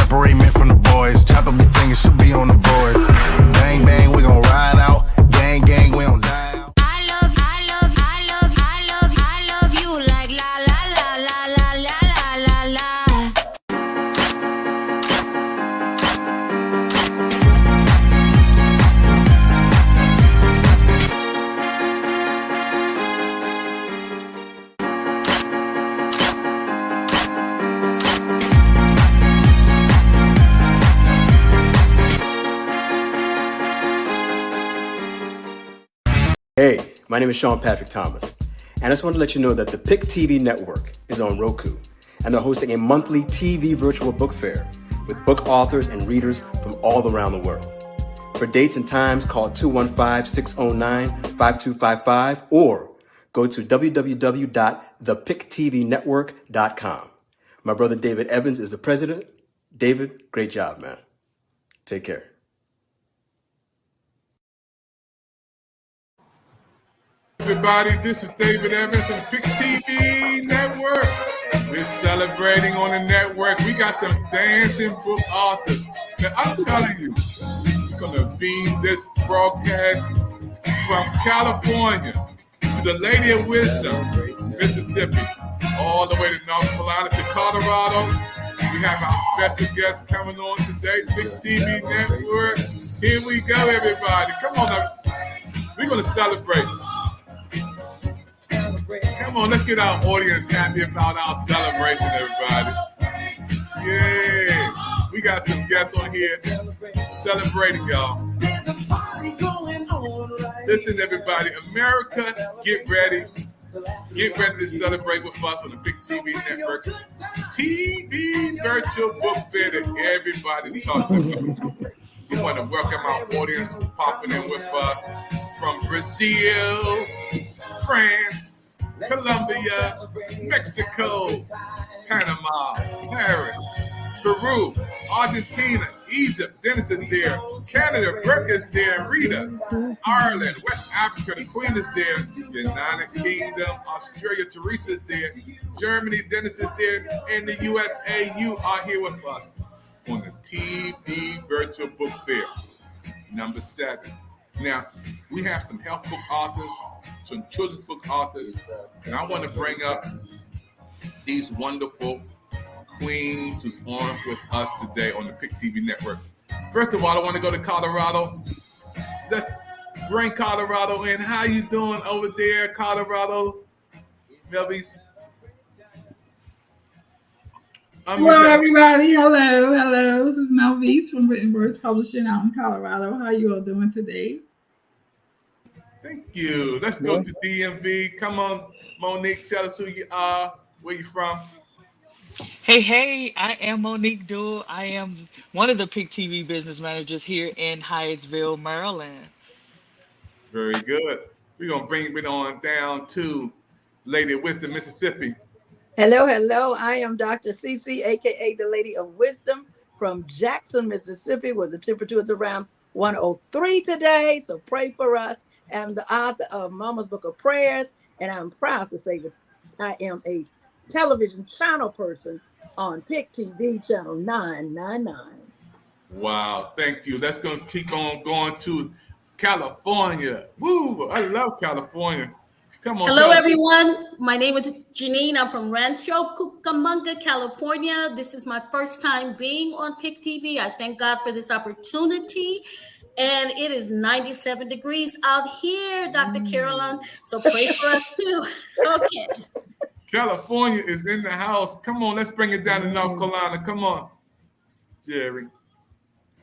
separate men from the boys. Chop be singing, she'll be on the voice. Bang, bang, we gon' ride out. Gang, gang, we don't die out. Hey, my name is Sean Patrick Thomas, and I just wanted to let you know that the PIC TV network is on Roku, and they're hosting a monthly TV virtual book fair with book authors and readers from all around the world. For dates and times, call 215-609-5255 or go to www.thepictvnetwork.com. My brother David Evans is the president. David, great job, man. Take care. Everybody, this is David Evans and PIC TV Network. We're celebrating on the network. We got some dancing book authors. Now, I'm telling you, we're going to beam this broadcast from California to the Lady of Wisdom, Mississippi, all the way to North Carolina to Colorado. We have our special guest coming on today, PIC TV Network. Here we go, everybody. Come on up. We're going to celebrate. Come on, let's get our audience happy about our celebration, everybody. Yeah, we got some guests on here celebrating, y'all. Listen, everybody, America, get ready. Get ready to celebrate with us on the PIC TV Network. TV virtual book fair that everybody's talking about. We want to welcome our audience who's popping in with us from Brazil, France, Colombia, Mexico, Panama, Paris, Peru, Argentina, Egypt, Dennis is there, Canada, Brooke is there, Rita, Ireland, West Africa, the Queen is there, United Kingdom, Australia, Teresa is there, Germany, Dennis is there, and the USA, you are here with us on the TV Virtual Book Fair, number 7. Now, we have some health book authors, some children's book authors, and I want to bring up these wonderful queens who's on with us today on the PIC TV Network. First of all, I want to go to Colorado. Let's bring Colorado in. How you doing over there, Colorado? Melvies? Hello, everybody. Hello. This is Melvies from Written Words Publishing out in Colorado. How you all doing today? Thank you. Let's go to DMV. Come on, Monique. Tell us who you are, where you from. Hey, I am Monique Duell. I am one of the PIC TV business managers here in Hyattsville, Maryland. Very good. We're going to bring it on down to Lady of Wisdom, Mississippi. Hello. I am Dr. Cece, a.k.a. the Lady of Wisdom from Jackson, Mississippi, where the temperature is around 103 today. So pray for us. I'm the author of Mama's Book of Prayers, and I'm proud to say that I am a television channel person on PIC TV channel 999. Wow, thank you. That's going to keep on going to California. Woo, I love California. Come on. Hello, everyone. My name is Janine. I'm from Rancho Cucamonga, California. This is my first time being on PIC TV. I thank God for this opportunity. And it is 97 degrees out here, Dr. Caroline. So pray for us too. Okay. California is in the house. Come on, let's bring it down to North Carolina. Come on, Jerry.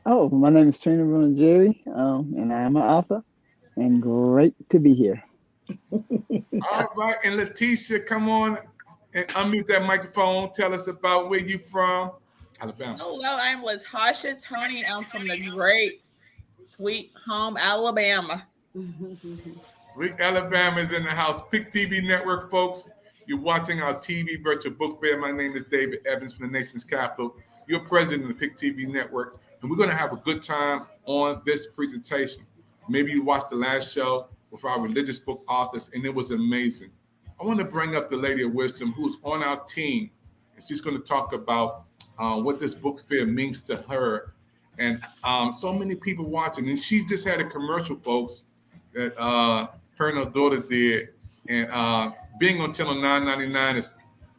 Oh, my name is Trina Bruno Jerry, and I am an author, and great to be here. All right, and Letitia, come on and unmute that microphone. Tell us about where you from, Alabama. Hello, I'm Latasha Tony. I'm from the great Sweet Home, Alabama. Sweet Alabama is in the house. PIC TV Network, folks. You're watching our TV virtual book fair. My name is David Evans from the nation's capital. You're president of the PIC TV Network, and we're going to have a good time on this presentation. Maybe you watched the last show with our religious book authors, and it was amazing. I want to bring up the Lady of Wisdom, who's on our team, and she's going to talk about what this book fair means to her, and so many people watching. And she just had a commercial, folks, that her and her daughter did. And being on channel 999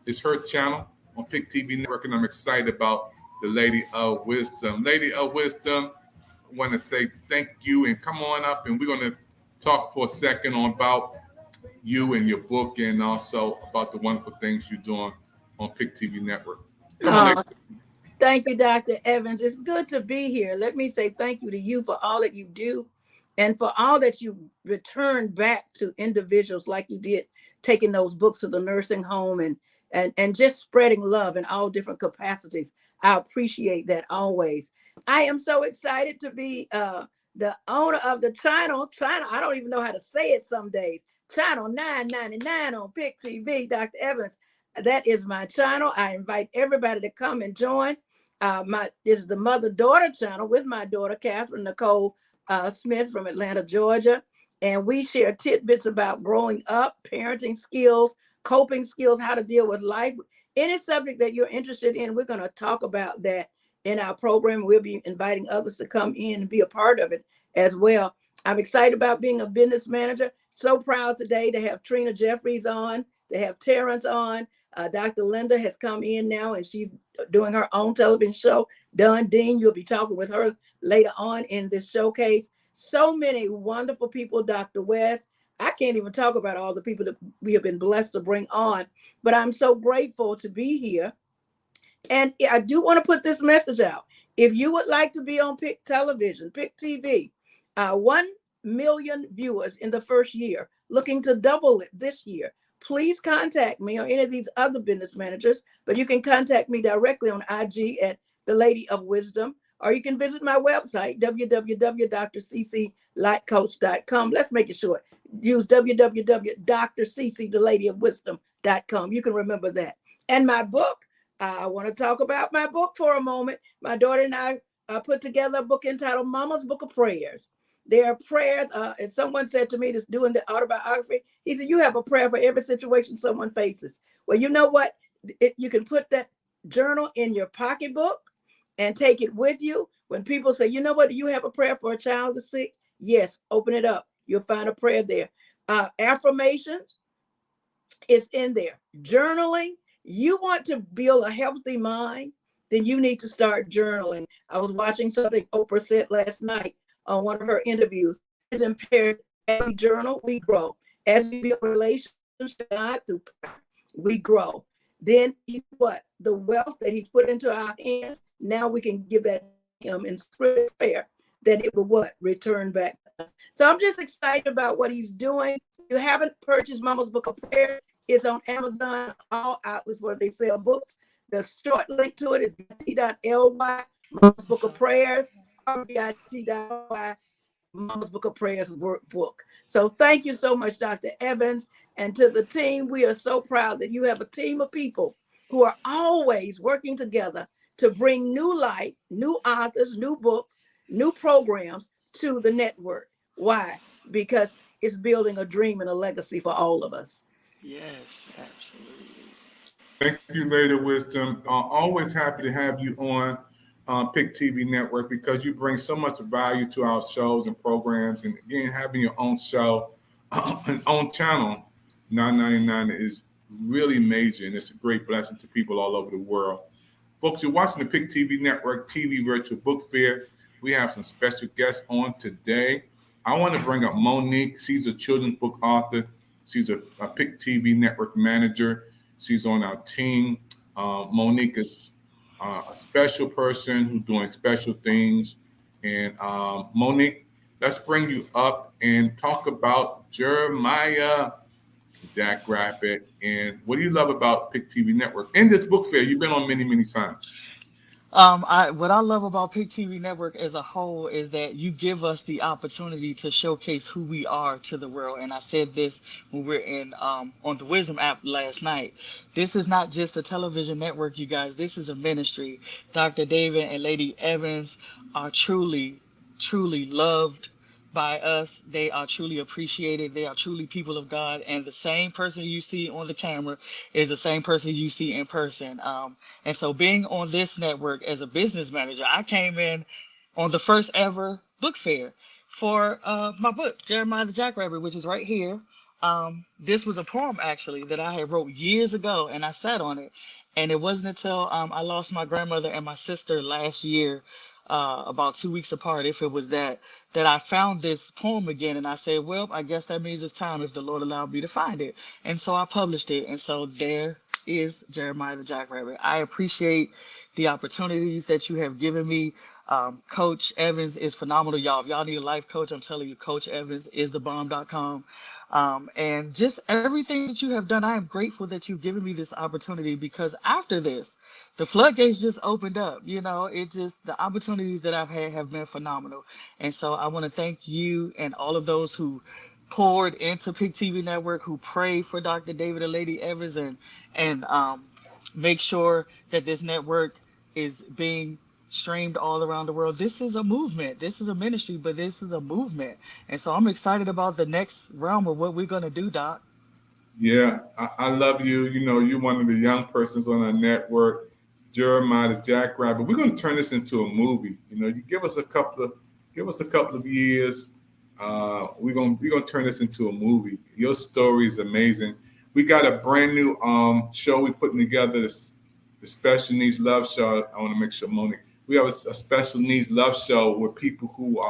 is her channel on PIC TV Network, and I'm excited about the Lady of Wisdom. Lady of Wisdom, I want to say thank you, and come on up, and we're going to talk for a second on about you and your book, and also about the wonderful things you're doing on PIC TV Network. Come on, lady. Thank you, Dr. Evans. It's good to be here. Let me say thank you to you for all that you do and for all that you return back to individuals like you did, taking those books to the nursing home and just spreading love in all different capacities. I appreciate that always. I am so excited to be the owner of the channel. I don't even know how to say it some days. Channel 999 on PIC TV, Dr. Evans. That is my channel. I invite everybody to come and join. This is the mother-daughter channel with my daughter, Catherine Nicole Smith from Atlanta, Georgia. And we share tidbits about growing up, parenting skills, coping skills, how to deal with life. Any subject that you're interested in, we're going to talk about that in our program. We'll be inviting others to come in and be a part of it as well. I'm excited about being a business manager. So proud today to have Trina Jeffries on, to have Terrence on. Dr. Linda has come in now, and she's doing her own television show. Dawn Dean, you'll be talking with her later on in this showcase. So many wonderful people, Dr. West. I can't even talk about all the people that we have been blessed to bring on, but I'm so grateful to be here. And I do want to put this message out. If you would like to be on PIC Television, PIC TV, 1 million viewers in the first year, looking to double it this year, please contact me or any of these other business managers, but you can contact me directly on IG at The Lady of Wisdom, or you can visit my website, www.drcclightcoach.com. Let's make it short. Use www.drcctheladyofwisdom.com. You can remember that. And my book, I want to talk about my book for a moment. My daughter and I put together a book entitled Mama's Book of Prayers. There are prayers, and someone said to me that's doing the autobiography, he said, you have a prayer for every situation someone faces. Well, you know what? You can put that journal in your pocketbook and take it with you. When people say, you know what, do you have a prayer for a child that's sick? Yes, open it up. You'll find a prayer there. Affirmations is in there. Journaling. You want to build a healthy mind, then you need to start journaling. I was watching something Oprah said last night on one of her interviews. It's imperative as we journal, we grow. As we build relationships with God through prayer, we grow. Then he's what? The wealth that he's put into our hands, now we can give that to him in prayer, that it will what? Return back to us. So I'm just excited about what he's doing. If you haven't purchased Mama's Book of Prayer, it's on Amazon, all outlets where they sell books. The short link to it is bit.ly, Mama's Book of Prayers, or bit.ly, Mama's Book of Prayers workbook. So thank you so much, Dr. Evans. And to the team, we are so proud that you have a team of people who are always working together to bring new light, new authors, new books, new programs to the network. Why? Because it's building a dream and a legacy for all of us. Yes, absolutely. Thank you, Lady Wisdom. Always happy to have you on PIC TV Network, because you bring so much value to our shows and programs. And again, having your own show, and own channel, 999, is really major, and it's a great blessing to people all over the world. Folks, you're watching the PIC TV Network TV Virtual Book Fair. We have some special guests on today. I want to bring up Monique. She's a children's book author. She's a PIC TV Network manager. She's on our team. Monique is a special person who's doing special things. And Monique, let's bring you up and talk about Jeremiah Jackrabbit. And what do you love about PIC TV Network? In this book fair, you've been on many, many times. What I love about PIC TV Network as a whole is that you give us the opportunity to showcase who we are to the world. And I said this when we were on the Wisdom app last night. This is not just a television network, you guys. This is a ministry. Dr. David and Lady Evans are truly, truly loved by us. They are truly appreciated. They are truly people of God. And the same person you see on the camera is the same person you see in person. And so being on this network as a business manager, I came in on the first ever book fair for my book, Jeremiah the Jackrabbit, which is right here. This was a poem actually that I had wrote years ago, and I sat on it. And it wasn't until I lost my grandmother and my sister last year, about 2 weeks apart, if it was that I found this poem again. And I said, well, I guess that means it's time if the Lord allowed me to find it. And so I published it. And so there is Jeremiah the Jackrabbit. I appreciate the opportunities that you have given me. Coach Evans is phenomenal, y'all. If y'all need a life coach, I'm telling you, Coach Evans is the bomb.com. And just everything that you have done, I am grateful that you've given me this opportunity, because after this, the floodgates just opened up. You know, it just, the opportunities that I've had have been phenomenal. And so I want to thank you and all of those who poured into PIC TV Network, who prayed for Dr. David and Lady Evans, and make sure that this network is being streamed all around the world. This is a movement. This is a ministry, but this is a movement. And so I'm excited about the next realm of what we're going to do, Doc. Yeah, I love you. You know, you're one of the young persons on our network, Jeremiah the Jackrabbit. We're going to turn this into a movie. You know, you give us a couple of years. We're gonna turn this into a movie. Your story is amazing. We got a brand new show we're putting together, the Special Needs Love Show. I want to make sure, Monique, we have a Special Needs Love Show where people who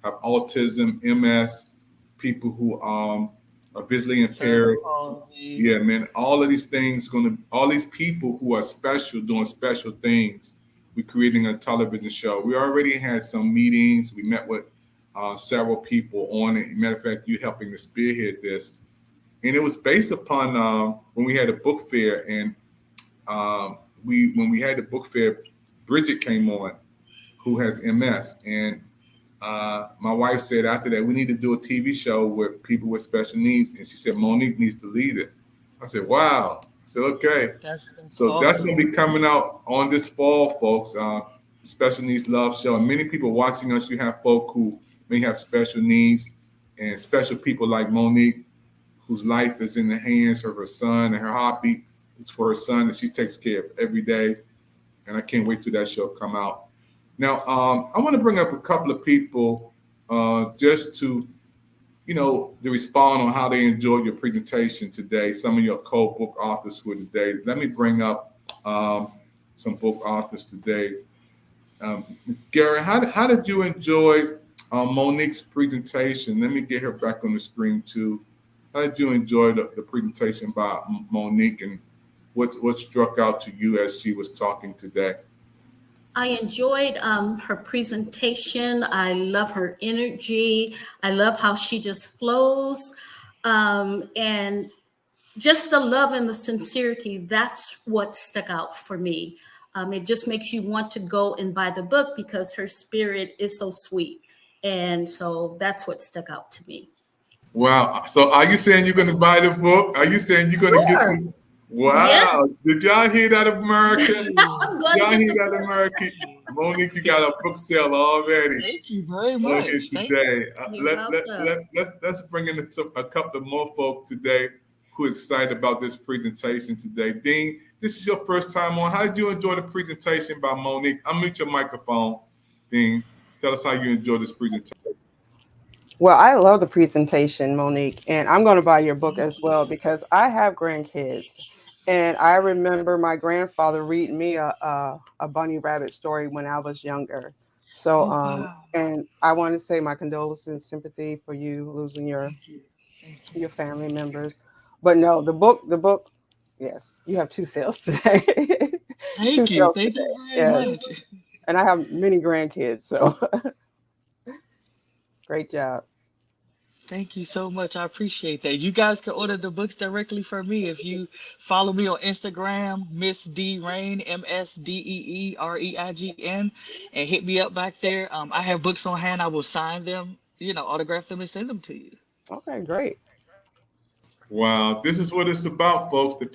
have autism, MS, people who are visually impaired. Yeah, man, all of these things all these people who are special, doing special things. We're creating a television show. We already had some meetings. We met with several people on it. Matter of fact, you helping to spearhead this. And it was based upon when we had a book fair, and when we had the book fair, Bridget came on, who has MS, and my wife said after that we need to do a TV show with people with special needs, and she said Monique needs to lead it. I said, wow. I said, okay. That's awesome. That's going to be coming out on this fall, folks. Special Needs Love Show, and many people watching us. You have folk who may have special needs, and special people like Monique, whose life is in the hands of her son, and her heartbeat is for her son, that she takes care of every day. And I can't wait till that show come out. Now, I want to bring up a couple of people just to, to respond on how they enjoyed your presentation today. Some of your co-book authors who are today. Let me bring up some book authors today. Gary, how did you enjoy Monique's presentation? Let me get her back on the screen too. How did you enjoy the presentation by Monique, and what struck out to you as she was talking today? I enjoyed her presentation. I love her energy. I love how she just flows. And just the love and the sincerity, that's what stuck out for me. It just makes you want to go and buy the book because her spirit is so sweet. And so that's what stuck out to me. Wow. So are you saying you're going to buy the book? Are you saying you're going to get the... Wow. Yes. Did y'all hear that, America? Y'all hear that, America? Monique, you got a book sale already. Thank you very much. Today. Let's bring in a couple of more folk today who are excited about this presentation today. Dean, this is your first time on. How did you enjoy the presentation by Monique? Unmute your microphone, Dean. Tell us how you enjoyed this presentation. Well, I love the presentation, Monique, and I'm going to buy your book as well because I have grandkids. And I remember my grandfather reading me a bunny rabbit story when I was younger. So, and I want to say my condolences and sympathy for you losing your family members. But no, the book, yes, you have 2 sales today. Thank you very much. And I have many grandkids, so great job. Thank you so much. I appreciate that. You guys can order the books directly from me if you follow me on Instagram, Miss D Rain, MSDEEREIGN, and hit me up back there. I have books on hand. I will sign them, autograph them and send them to you. Okay, great. Wow, this is what it's about, folks. The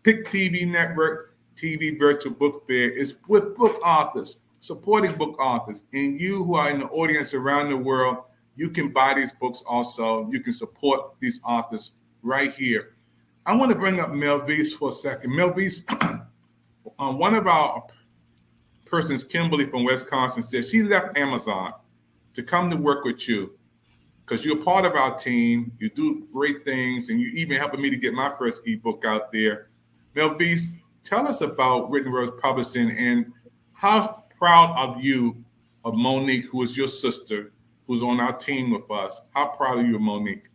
PIC TV Network TV Virtual Book Fair is with book authors, supporting book authors, and you who are in the audience around the world. you can buy these books also. You can support these authors right here. I want to bring up Melvise for a second. Melvise, one of our persons, Kimberly from Wisconsin, said she left Amazon to come to work with you because you're part of our team. You do great things, and you even helping me to get my first ebook out there. Melvise, tell us about Written Words Publishing and how proud of you of Monique, who is your sister, who's on our team with us. How proud are you of Monique?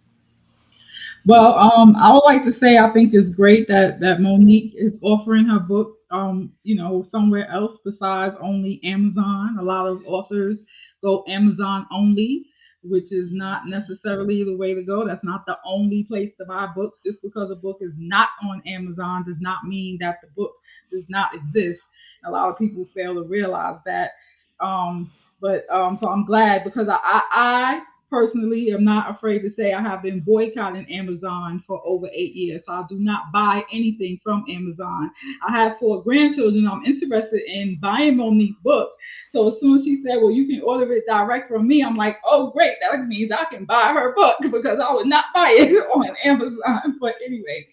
Well, I would like to say I think it's great that Monique is offering her book, somewhere else besides only Amazon. A lot of authors go Amazon only, which is not necessarily the way to go. That's not the only place to buy books. Just because a book is not on Amazon does not mean that the book does not exist. A lot of people fail to realize that. So I'm glad because I personally am not afraid to say I have been boycotting Amazon for over 8 years. So I do not buy anything from Amazon. I have 4 grandchildren. I'm interested in buying Monique's book. So as soon as she said, well, you can order it direct from me, I'm like, oh, great. That means I can buy her book because I would not buy it on Amazon. But anyway,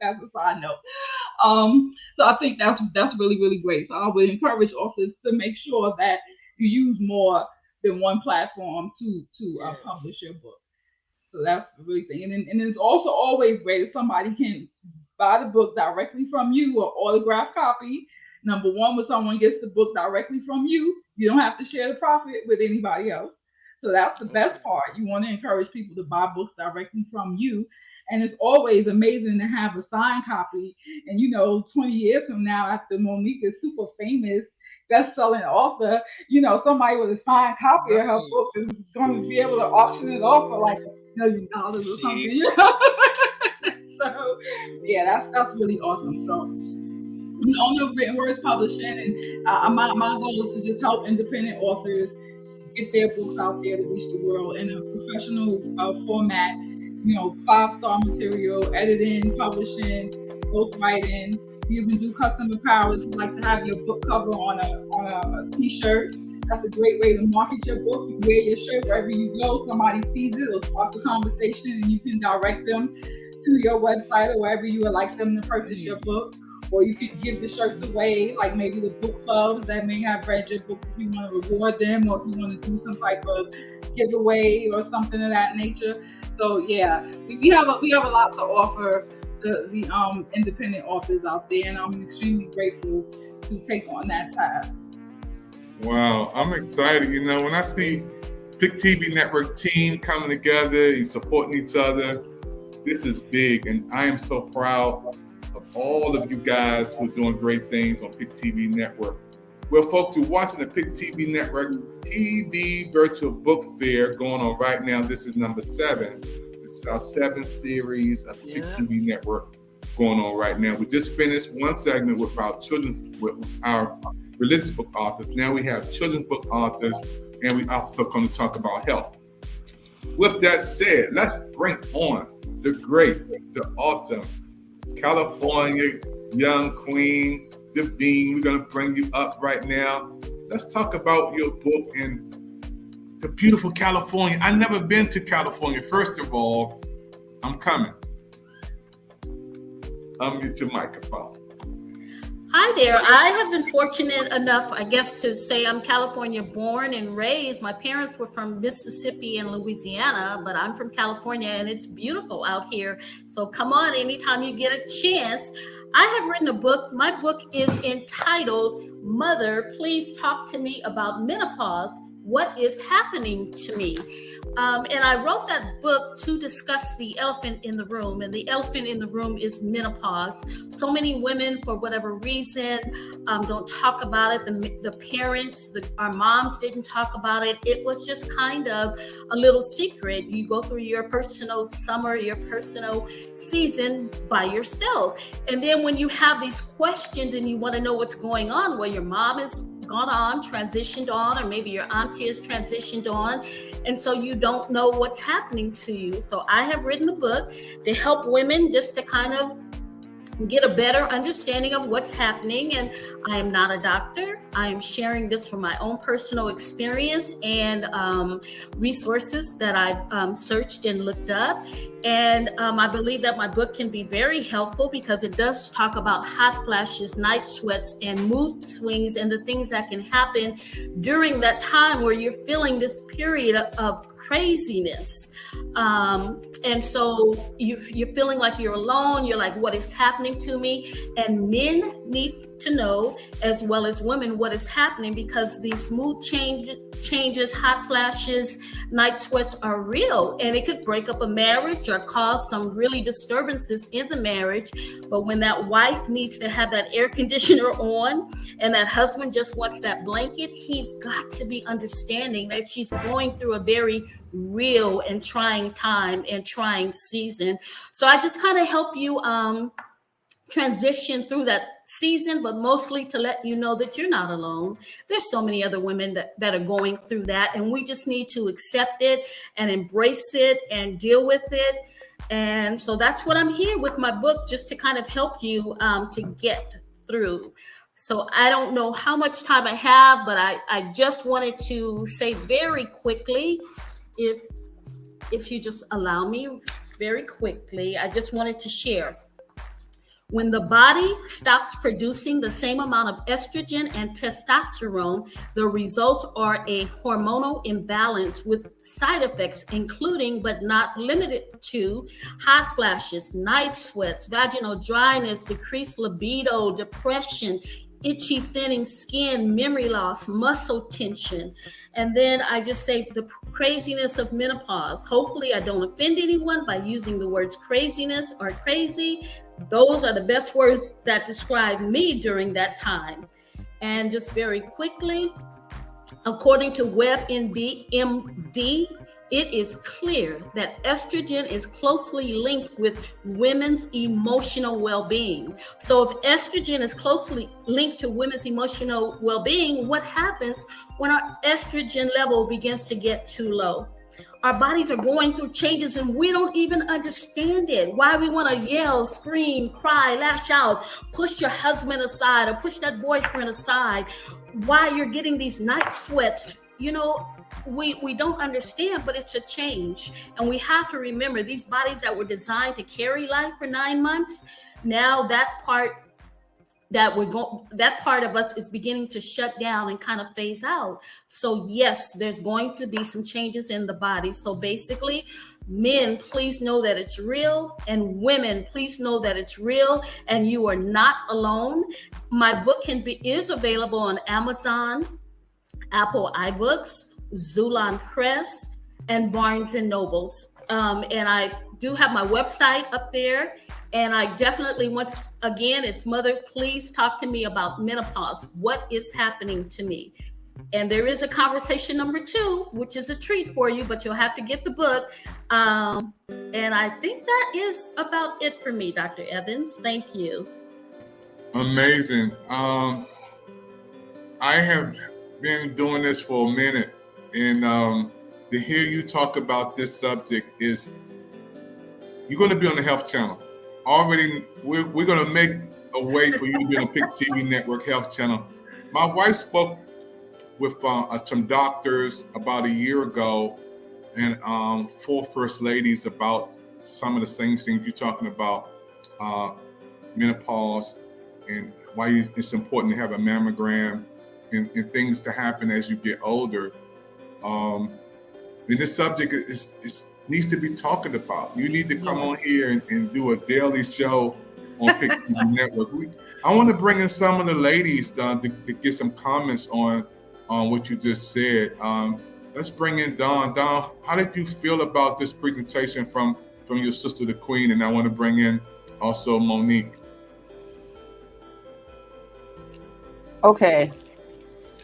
that's a side note. So I think that's really, really great. So I would encourage authors to make sure that you use more than one platform to publish your book. So that's the really thing. And it's also always great if somebody can buy the book directly from you or autographed copy. Number one, when someone gets the book directly from you, you don't have to share the profit with anybody else. So that's the best part. You want to encourage people to buy books directly from you. And it's always amazing to have a signed copy. And 20 years from now, after Monique is super famous, best-selling author, somebody with a signed copy of her book is going to be able to auction it off for like $1 million or something. So yeah, that's really awesome. So owner of Written Words Publishing, and my goal is to just help independent authors get their books out there to reach the world in a professional format. 5-star material, editing, publishing, ghostwriting. You can do custom apparel. If you like to have your book cover on a t-shirt, that's a great way to market your book. You wear your shirt wherever you go. Somebody sees it, it'll spark a conversation, and you can direct them to your website or wherever you would like them to purchase your book. Or you can give the shirts away, like maybe the book clubs that may have read your book if you want to reward them, or if you want to do some type of giveaway or something of that nature. So yeah, we have a lot to offer the independent authors out there, and I'm extremely grateful to take on that task. Wow, I'm excited. When I see PIC TV Network team coming together and supporting each other, this is big, and I am so proud of all of you guys who are doing great things on PIC TV Network. Well, folks, you're watching the PIC TV Network TV Virtual Book Fair going on right now. This is number 7. This is our 7th series of PIC TV Network going on right now. We just finished one segment with our religious book authors. Now we have children's book authors, and we also going to talk about health. With that said, let's bring on the great, the awesome California young queen, Devine. We're going to bring you up right now. Let's talk about your book in the beautiful California. I've never been to California. First of all, I'm coming. Unmute your microphone. Hi there. I have been fortunate enough, I guess, to say I'm California born and raised. My parents were from Mississippi and Louisiana, but I'm from California, and it's beautiful out here. So come on, anytime you get a chance. I have written a book. My book is entitled, Mother, Please Talk to Me About Menopause. What is happening to me? And I wrote that book to discuss the elephant in the room, and the elephant in the room is menopause. So many women, for whatever reason, don't talk about it. The parents, our moms didn't talk about it. It was just kind of a little secret. You go through your personal summer, your personal season by yourself. And then when you have these questions and you want to know what's going on, well, your mom is gone on, transitioned on, or maybe your auntie is transitioned on, and so you don't know what's happening to you. So I have written a book to help women just to kind of get a better understanding of what's happening. And I am not a doctor. I am sharing this from my own personal experience and resources that I've searched and looked up. And I believe that my book can be very helpful because it does talk about hot flashes, night sweats, and mood swings, and the things that can happen during that time where you're feeling this period of craziness. And so you're feeling like you're alone. You're like, what is happening to me? And men need to know, as well as women, what is happening, because these mood changes, hot flashes, night sweats are real, and it could break up a marriage or cause some really disturbances in the marriage. But when that wife needs to have that air conditioner on and that husband just wants that blanket, he's got to be understanding that she's going through a very real and trying time and trying season. So I just kind of help you transition through that season, but mostly to let you know that you're not alone. There's so many other women that are going through that, and we just need to accept it and embrace it and deal with it. And so that's what I'm here with my book, just to kind of help you to get through. So I don't know how much time I have, but I just wanted to say very quickly, if you just allow me very quickly, I just wanted to share. When the body stops producing the same amount of estrogen and testosterone, the results are a hormonal imbalance with side effects, including but not limited to hot flashes, night sweats, vaginal dryness, decreased libido, depression, itchy, thinning skin, memory loss, muscle tension. And then I just say the craziness of menopause. Hopefully I don't offend anyone by using the words craziness or crazy. Those are the best words that describe me during that time. And just very quickly, according to WebMD, it is clear that estrogen is closely linked with women's emotional well-being. So if estrogen is closely linked to women's emotional well-being, what happens when our estrogen level begins to get too low? Our bodies are going through changes and we don't even understand it. Why we want to yell, scream, cry, lash out, push your husband aside or push that boyfriend aside. Why you're getting these night sweats, we don't understand, but it's a change. And we have to remember these bodies that were designed to carry life for 9 months, now that part of us is beginning to shut down and kind of phase out. So yes, there's going to be some changes in the body. So basically, men, please know that it's real, and women, please know that it's real, and you are not alone. My book is available on Amazon, Apple iBooks, Zulon Press, and Barnes and Nobles. And I do have my website up there. And I definitely it's Mother, please talk to me about menopause. What is happening to me? And there is a conversation number 2, which is a treat for you, but you'll have to get the book. And I think that is about it for me, Dr. Evans. Thank you. Amazing. I have been doing this for a minute, and to hear you talk about this subject is, you're going to be on the Health Channel. Already, we're going to make a way for you to be on the PIC TV Network Health Channel. My wife spoke with some doctors about a year ago, and 4 first ladies about some of the same things you're talking about, menopause, and why it's important to have a mammogram, and things to happen as you get older. And this subject needs to be talked about. You need to come on here and do a daily show on PIC TV Network. I want to bring in some of the ladies to get some comments on what you just said. Let's bring in Dawn. Dawn, how did you feel about this presentation from your sister, the Queen? And I want to bring in also Monique. Okay.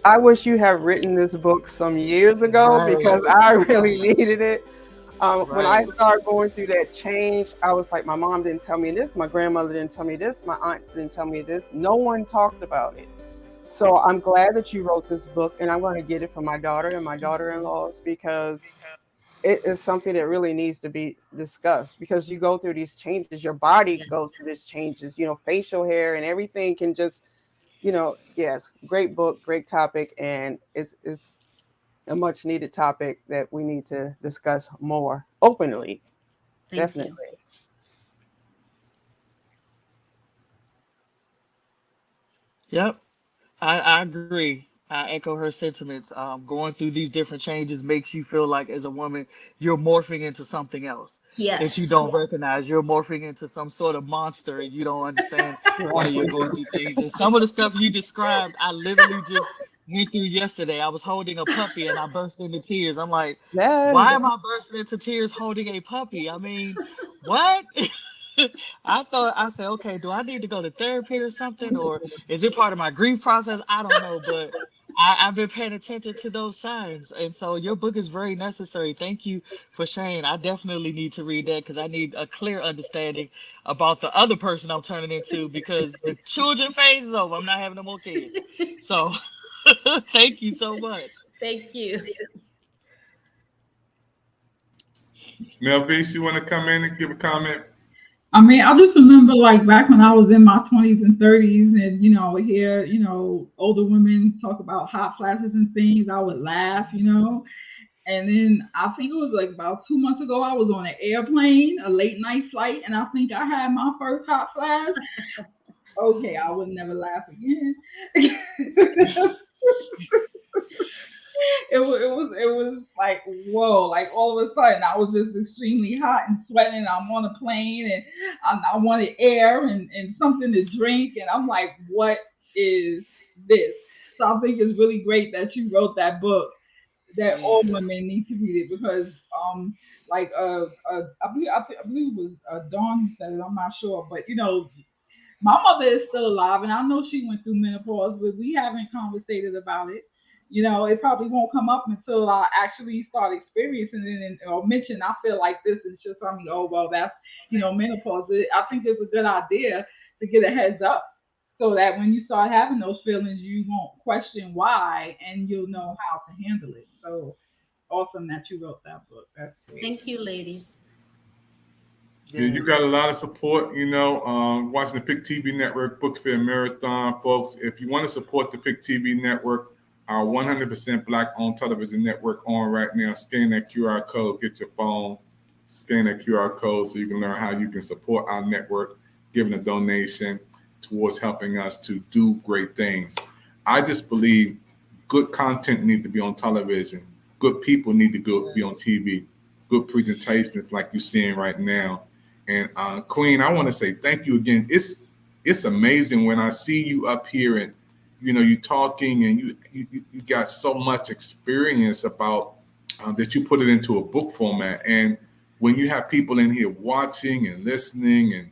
I wish you had written this book some years ago because I really needed it. When I started going through that change, I was like, my mom didn't tell me this, my grandmother didn't tell me this, my aunts didn't tell me this. No one talked about it. So I'm glad that you wrote this book, and I'm going to get it for my daughter and my daughter-in-laws, because it is something that really needs to be discussed, because you go through these changes, your body goes through these changes, facial hair and everything can just, yes, great book, great topic. And it's a much needed topic that we need to discuss more openly. Thank Definitely. you. Yep, I agree. I echo her sentiments. Going through these different changes makes you feel like, as a woman, you're morphing into something else that you Yes. don't recognize. You're morphing into some sort of monster, and you don't understand why you're going through things. And some of the stuff you described, I literally just went through yesterday. I was holding a puppy, and I burst into tears. I'm like, Yes. why am I bursting into tears holding a puppy? I mean, what? I said, okay, do I need to go to therapy or something? Or is it part of my grief process? I don't know, but I've been paying attention to those signs. And so your book is very necessary. Thank you for sharing. I definitely need to read that because I need a clear understanding about the other person I'm turning into, because the children phase is over. I'm not having no more kids. So thank you so much. Thank you. Melvis, you want to come in and give a comment? I mean, I just remember like back when I was in my 20s and 30s, and hear older women talk about hot flashes and things. I would laugh, And then I think it was like about 2 months ago, I was on an airplane, a late night flight, and I think I had my first hot flash. Okay, I would never laugh again. It was like, whoa, like all of a sudden I was just extremely hot and sweating. I'm on a plane and I wanted air and something to drink, and I'm like, what is this? So I think it's really great that you wrote that book, that Yeah. all women need to read it, because like I believe it was Dawn who said it. I'm not sure, but my mother is still alive, and I know she went through menopause, but we haven't conversated about it. It probably won't come up until I actually start experiencing it or mention. I feel like this is just something. Oh well, that's menopause. I think it's a good idea to get a heads up, so that when you start having those feelings, you won't question why, and you'll know how to handle it. So awesome that you wrote that book. That's great. Thank you, ladies. Yeah, you got a lot of support, watching the PIC TV Network Book Fair Marathon, folks. If you want to support the PIC TV Network, our 100% Black-owned television network on right now, scan that QR code, get your phone, scan that QR code so you can learn how you can support our network, giving a donation towards helping us to do great things. I just believe good content need to be on television. Good people need to be on TV. Good presentations like you're seeing right now. And Queen, I want to say thank you again. It's amazing when I see you up here and you talking, and you got so much experience about that you put it into a book format. And when you have people in here watching and listening and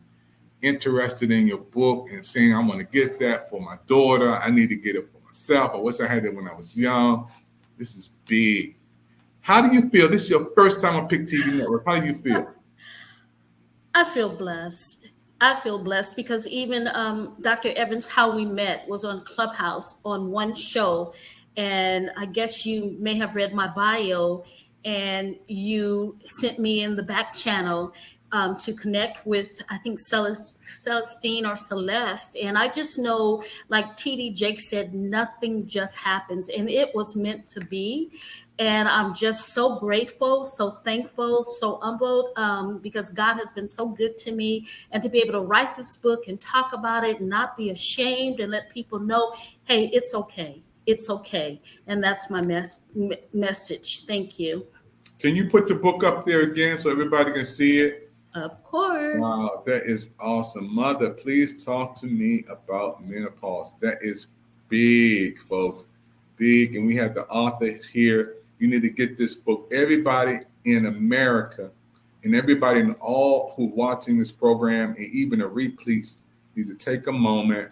interested in your book and saying, I want to get that for my daughter, I need to get it for myself, I wish I had it when I was young. This is big. How do you feel? This is your first time on PIC TV Network. How do you feel? I feel blessed. I feel blessed because even Dr. Evans, how we met, was on Clubhouse on one show. And I guess you may have read my bio, and you sent me in the back channel to connect with, I think, Celestine or Celeste. And I just know, like TD Jake said, nothing just happens, and it was meant to be. And I'm just so grateful, so thankful, so humbled, because God has been so good to me. And to be able to write this book and talk about it and not be ashamed and let people know, hey, it's okay. It's okay. And that's my message. Thank you. Can you put the book up there again so everybody can see it? Of course. Wow, that is awesome. Mother, please talk to me about menopause. That is big, folks. Big. And we have the authors here. You need to get this book. Everybody in America and everybody in all who watching this program, and even the replays, need to take a moment,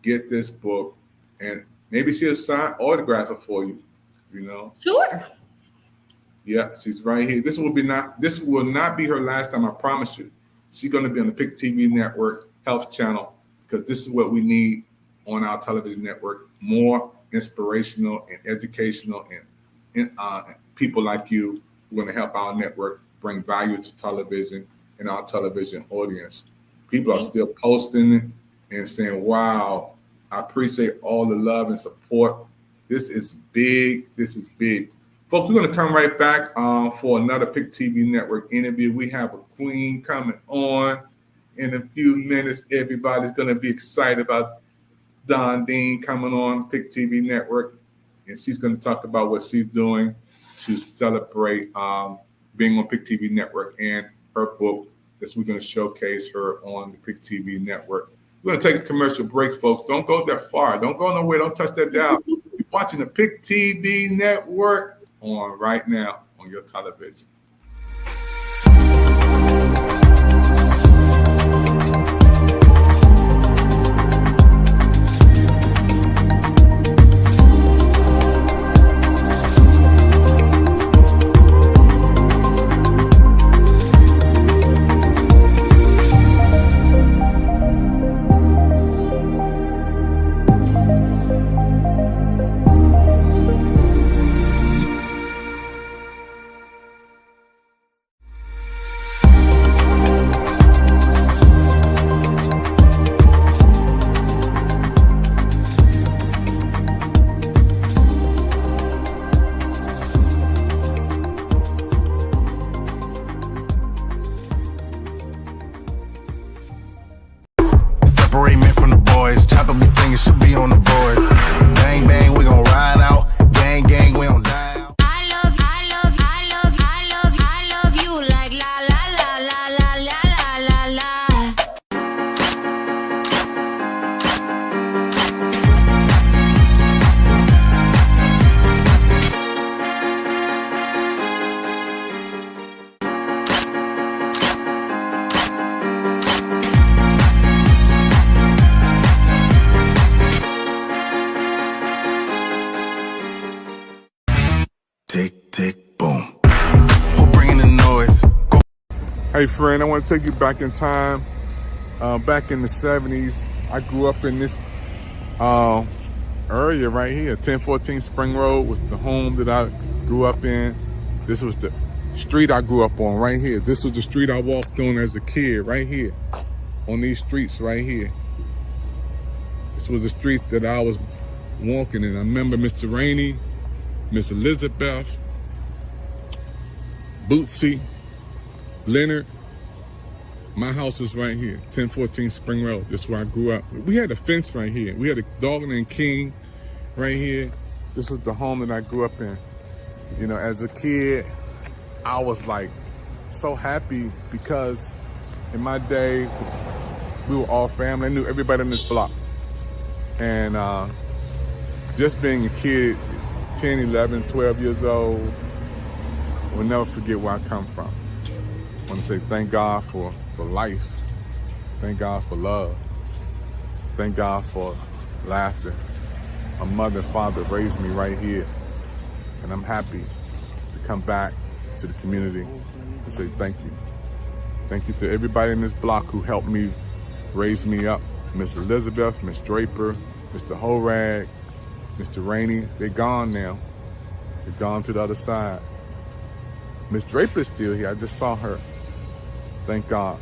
get this book, and maybe she'll sign autograph it for you. Sure. Yeah, she's right here. This will not be her last time, I promise you. She's going to be on the PIC TV Network Health Channel, because this is what we need on our television network: more inspirational and educational and people like you We're going to help our network bring value to television and our television audience. People are still posting and saying, wow, I appreciate all the love and support. This is big. This is big. Folks, we're going to come right back for another PIC TV Network interview. We have a queen coming on in a few minutes. Everybody's going to be excited about Don Dean coming on PIC TV Network, and she's going to talk about what she's doing to celebrate being on PIC TV Network and her book that we're going to showcase her on the PIC TV Network. We're going to take a commercial break, folks. Don't go that far. Don't go nowhere. Don't touch that dial. You're watching the PIC TV Network on right now on your television. Separate men from the boys. Chopper be singing, should be on the voice. Bang, bang, we gon' ride out. Gang, gang, we gon' die out. I love you like la la la la la la la la la. Tick, tick, boom. Who bringing the noise? Go. Hey, friend, I want to take you back in time. Back in the 70s, I grew up in this area right here. 1014 Spring Road was the home that I grew up in. This was the street I grew up on right here. This was the street I walked on as a kid right here. On these streets right here. This was the street that I was walking in. I remember Mr. Rainey, Miss Elizabeth, Bootsy, Leonard. My house is right here, 1014 Spring Road. This is where I grew up. We had a fence right here. We had a dog named King right here. This was the home that I grew up in. You know, as a kid, I was like so happy because in my day, we were all family. I knew everybody in this block. And just being a kid, 10, 11, 12 years old, will never forget where I come from. I want to say thank God for life. Thank God for love. Thank God for laughter. My mother and father raised me right here. And I'm happy to come back to the community and say thank you. Thank you to everybody in this block who helped me raise me up. Miss Elizabeth, Miss Draper, Mr. Horag, Mr. Rainey, they're gone now. They're gone to the other side. Miss Draper's still here. I just saw her. Thank God.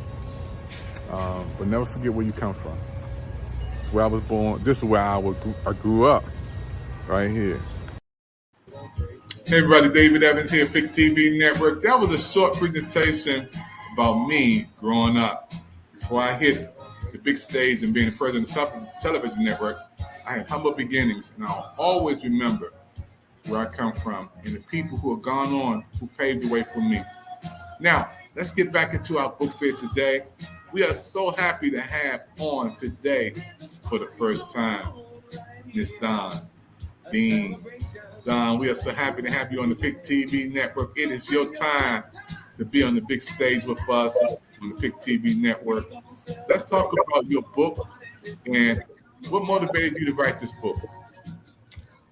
But never forget where you come from. This is where I was born. This is where I grew up, right here. Hey everybody, David Evans here, PIC TV Network. That was a short presentation about me growing up. Before I hit the big stage and being the president of the television network, I had humble beginnings, and I'll always remember where I come from and the people who have gone on, who paved the way for me. Now, let's get back into our book fair today. We are so happy to have on today for the first time, Miss Don Dean. Don, we are so happy to have you on the PIC TV Network. It is your time to be on the big stage with us on the PIC TV Network. Let's talk about your book and what motivated you to write this book.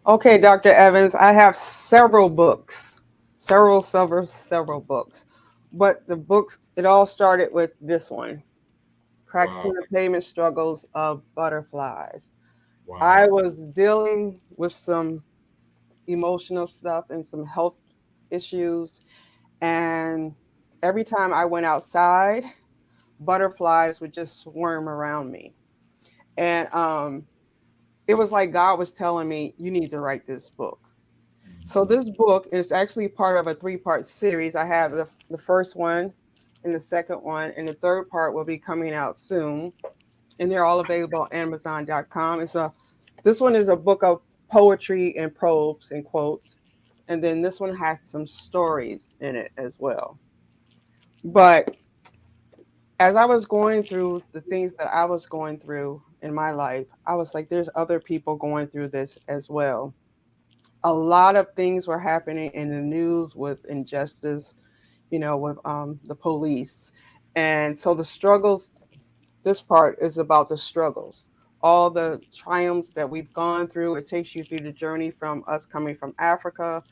Okay, Dr. Evans, I have several books, several books. But the books, it all started with this one, Cracks in the Pavement Struggles of Butterflies. Wow. I was dealing with some emotional stuff and some health issues. And every time I went outside, butterflies would just swarm around me. And it was like God was telling me, you need to write this book. So this book is actually part of a 3-part series. I have the first one and the second one, and the third part will be coming out soon. And they're all available on Amazon.com. This one is a book of poetry and prose and quotes. And then this one has some stories in it as well. But as I was going through the things that I was going through in my life, I was like, there's other people going through this as well. A lot of things were happening in the news with injustice, with the police. And so the struggles, this part is about the struggles, all the triumphs that we've gone through. It takes you through the journey from us coming from Africa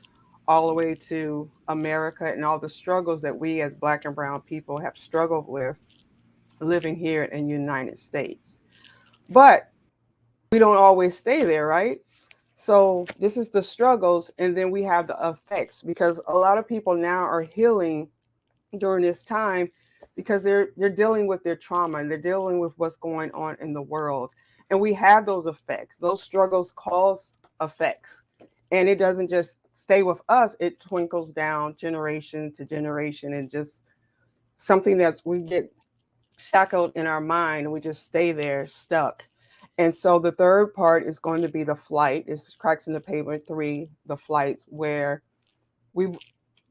all the way to America and all the struggles that we as Black and brown people have struggled with living here in the United States. But we don't always stay there, right? So this is the struggles, and then we have the effects, because a lot of people now are healing during this time because they're dealing with their trauma and they're dealing with what's going on in the world. And we have those effects. Those struggles cause effects. And it doesn't just stay with us, it twinkles down generation to generation, and just something that we get shackled in our mind and we just stay there stuck. And so the third part is going to be the flight. It's Cracks in the Pavement 3, the flights, where we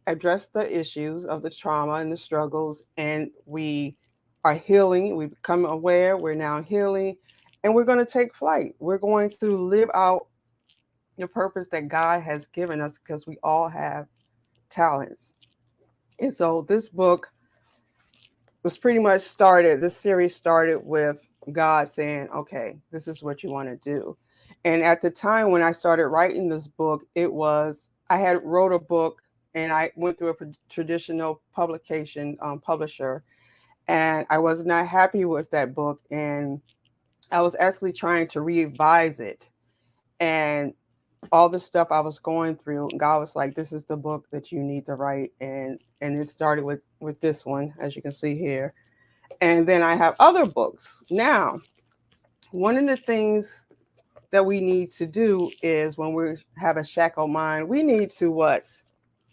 address the issues of the trauma and the struggles, and we are healing. We become aware. We're now healing, and we're going to take flight. We're going to live out the purpose that God has given us, because we all have talents. And so this book was pretty much this series started with God saying, okay, this is what you want to do. And at the time when I started writing this book, I had wrote a book and I went through a traditional publication publisher, and I was not happy with that book. And I was actually trying to revise it, and all the stuff I was going through, God was like, this is the book that you need to write. And it started with this one, as you can see here. And then I have other books. Now, one of the things that we need to do is, when we have a shackled mind, we need to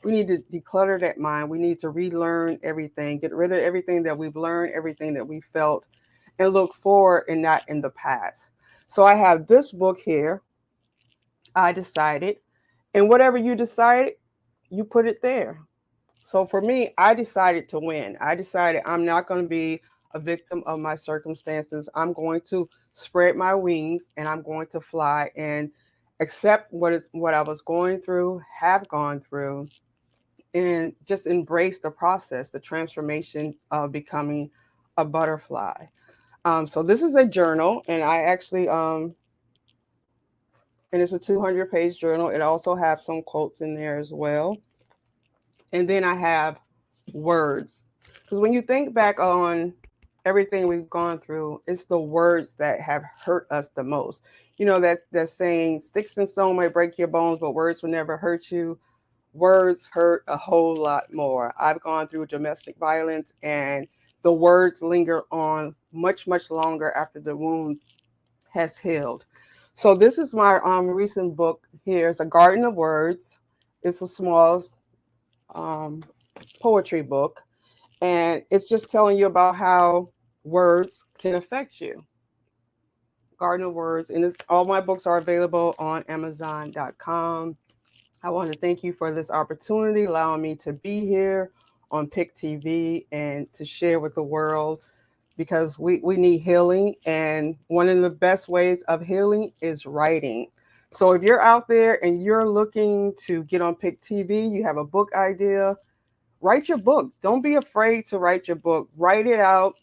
We need to declutter that mind. We need to relearn everything, get rid of everything that we've learned, everything that we felt, and look forward and not in the past. So I have this book here. I decided, and whatever you decide, you put it there. So for me, I decided to win. I decided I'm not going to be a victim of my circumstances. I'm going to spread my wings and I'm going to fly and accept what I was going through, have gone through, and just embrace the process, the transformation of becoming a butterfly. So this is a journal, and I actually and it's a 200-page journal. It also has some quotes in there as well. And then I have words, because when you think back on everything we've gone through, it's the words that have hurt us the most. You know, that saying, sticks and stone may break your bones, but words will never hurt you. Words hurt a whole lot more. I've gone through domestic violence, and the words linger on much, much longer after the wound has healed. So this is my recent book here. It's A Garden of Words. It's a small poetry book, and it's just telling you about how words can affect you. Garden of Words, and all my books are available on Amazon.com. I want to thank you for this opportunity, allowing me to be here on PIC TV and to share with the world, because we need healing. And one of the best ways of healing is writing. So if you're out there and you're looking to get on PIC TV, you have a book idea, write your book. Don't be afraid to write your book. Write it out.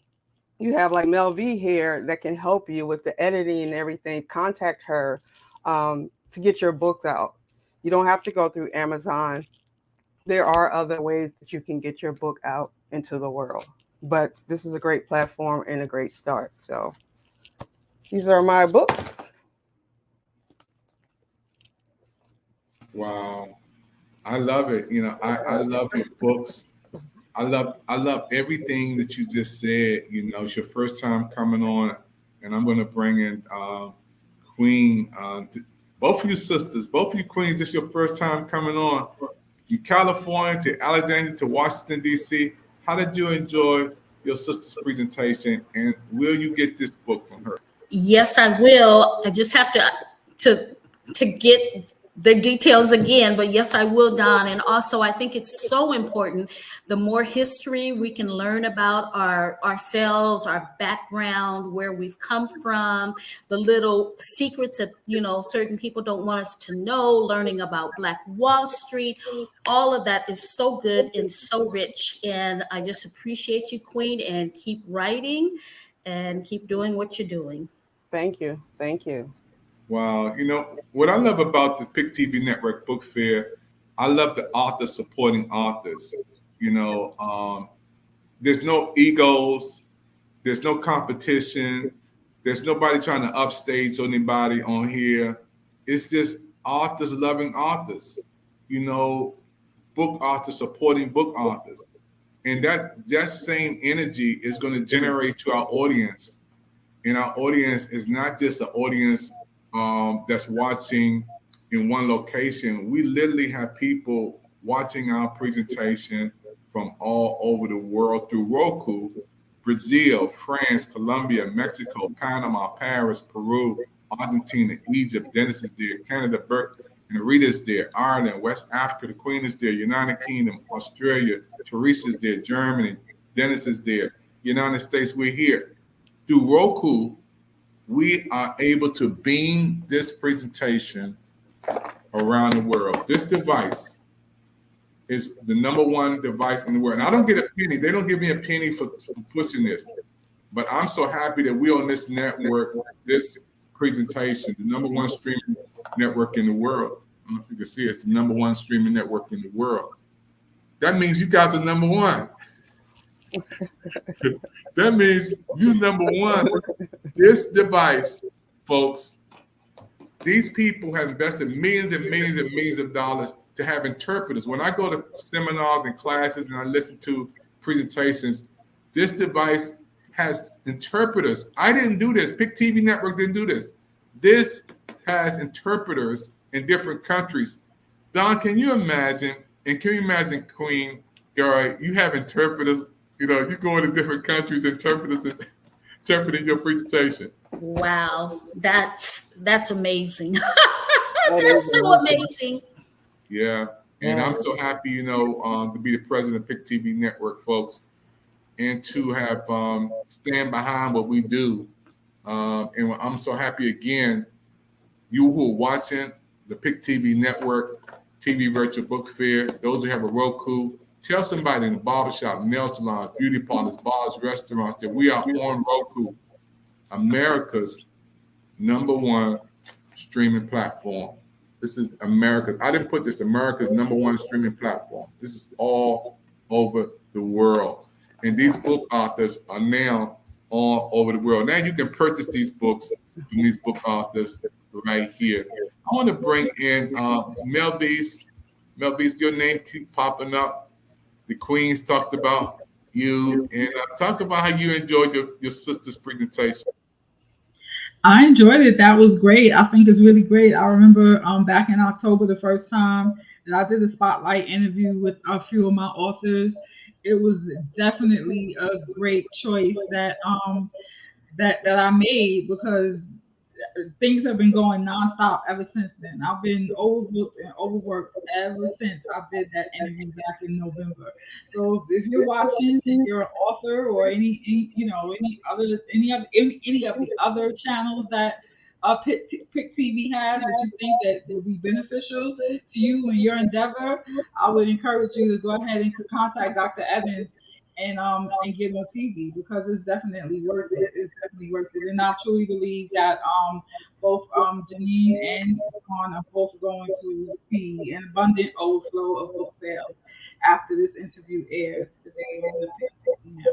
You have like Mel V here that can help you with the editing and everything. Contact her to get your books out. You don't have to go through Amazon. There are other ways that you can get your book out into the world. But this is a great platform and a great start. So these are my books. Wow. I love it. You know, I love your books. I love everything that you just said. You know, it's your first time coming on, and I'm going to bring in Queen. Both of you sisters, both of you queens. It's your first time coming on from California to Alexandria to Washington D.C. How did you enjoy your sister's presentation, and will you get this book from her? Yes, I will. I just have to to get the details again, but yes, I will, Don. And also, I think it's so important. The more history we can learn about ourselves, our background, where we've come from, the little secrets that certain people don't want us to know. Learning about Black Wall Street, all of that is so good and so rich. And I just appreciate you, Queen, and keep writing and keep doing what you're doing. Thank you. Thank you. Wow. You know, what I love about the PIC TV Network Book Fair, I love the authors supporting authors. There's no egos, there's no competition, there's nobody trying to upstage anybody on here. It's just authors loving authors, book authors supporting book authors. And that same energy is going to generate to our audience. And our audience is not just an audience that's watching in one location. We literally have people watching our presentation from all over the world through Roku: Brazil, France, Colombia, Mexico, Panama, Paris, Peru, Argentina, Egypt. Dennis is there, Canada, Bert and Rita's there, Ireland, West Africa, the Queen is there, United Kingdom, Australia, Teresa's there, Germany, Dennis is there, United States, we're here. Through Roku, we are able to beam this presentation around the world. This device is the number one device in the world. And I don't get a penny. They don't give me a penny for pushing this. But I'm so happy that we're on this network, this presentation, the number one streaming network in the world. I don't know if you can see it. It's the number one streaming network in the world. That means you guys are number one. That means you number one. This device, folks, these people have invested millions and millions and millions of dollars to have interpreters. When I go to seminars and classes and I listen to presentations, this device has interpreters. I didn't do this. PIC TV Network didn't do this. This has interpreters in different countries. Don, can you imagine, and can you imagine, Queen Gary, you have interpreters, you go into different countries, interpreting your presentation. Wow, that's amazing. That's so amazing. Yeah, and I'm so happy, to be the president of PIC TV Network, folks, and to have stand behind what we do. And I'm so happy again, you who are watching the PIC TV Network, TV Virtual Book Fair, those who have a Roku, tell somebody in the barbershop, nail salon, beauty parlors, bars, restaurants that we are on Roku, America's number one streaming platform. This is America's. I didn't put this, America's number one streaming platform. This is all over the world. And these book authors are now all over the world. Now you can purchase these books from these book authors right here. I want to bring in Melvise. Melvise, your name keeps popping up. The Queens talked about you, and talk about how you enjoyed your sister's presentation. I enjoyed it. That was great. I think it's really great. I remember back in October, the first time that I did a spotlight interview with a few of my authors. It was definitely a great choice that I made, because things have been going nonstop ever since then. I've been overbooked and overworked ever since I did that interview back in November. So if you're watching and you're an author or any of the other channels that PIC TV has that you think that will be beneficial to you in your endeavor, I would encourage you to go ahead and contact Dr. Evans and get on TV, because it's definitely worth it. It's definitely worth it. And I truly believe that both Janine and Con are both going to see an abundant overflow of book sales after this interview airs today on the PIC TV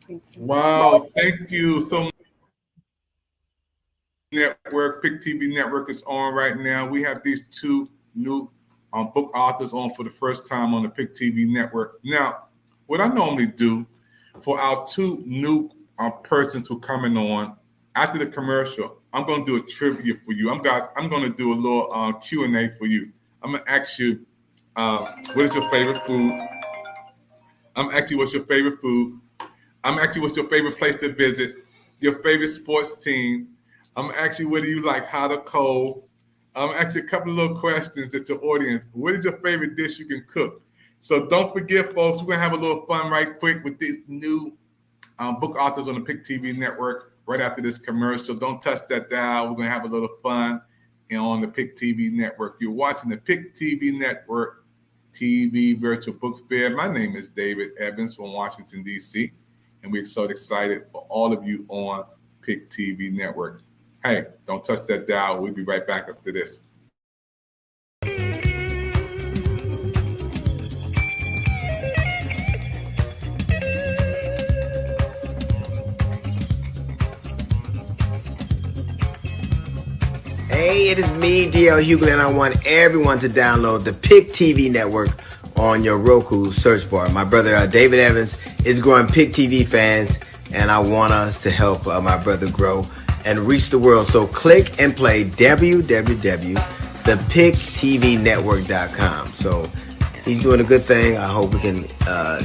Network. Wow, thank you so much. Network, PIC TV Network is on right now. We have these two new book authors on for the first time on the PIC TV network. Now, what I normally do for our two new persons who coming on after the commercial, I'm going to do a trivia for you. I'm going to do a little Q&A for you. I'm going to ask you, what is your favorite food? I'm asking you what's your favorite food. I'm asking you what's your favorite place to visit, your favorite sports team. I'm asking you whether you like hot or cold. I'm asking a couple of little questions at your audience. What is your favorite dish you can cook? So don't forget, folks, we're going to have a little fun right quick with these new book authors on the PIC TV network right after this commercial. Don't touch that dial. We're going to have a little fun on the PIC TV network. You're watching the PIC TV network TV virtual book fair. My name is David Evans from Washington, D.C., and we're so excited for all of you on PIC TV network. Hey, don't touch that dial. We'll be right back after this. Hey, it is me, DL Hughley, and I want everyone to download the PIC TV network on your Roku search bar. My brother David Evans is growing PIC TV fans, and I want us to help my brother grow and reach the world. So click and play www.thepictvnetwork.com. So he's doing a good thing. I hope we can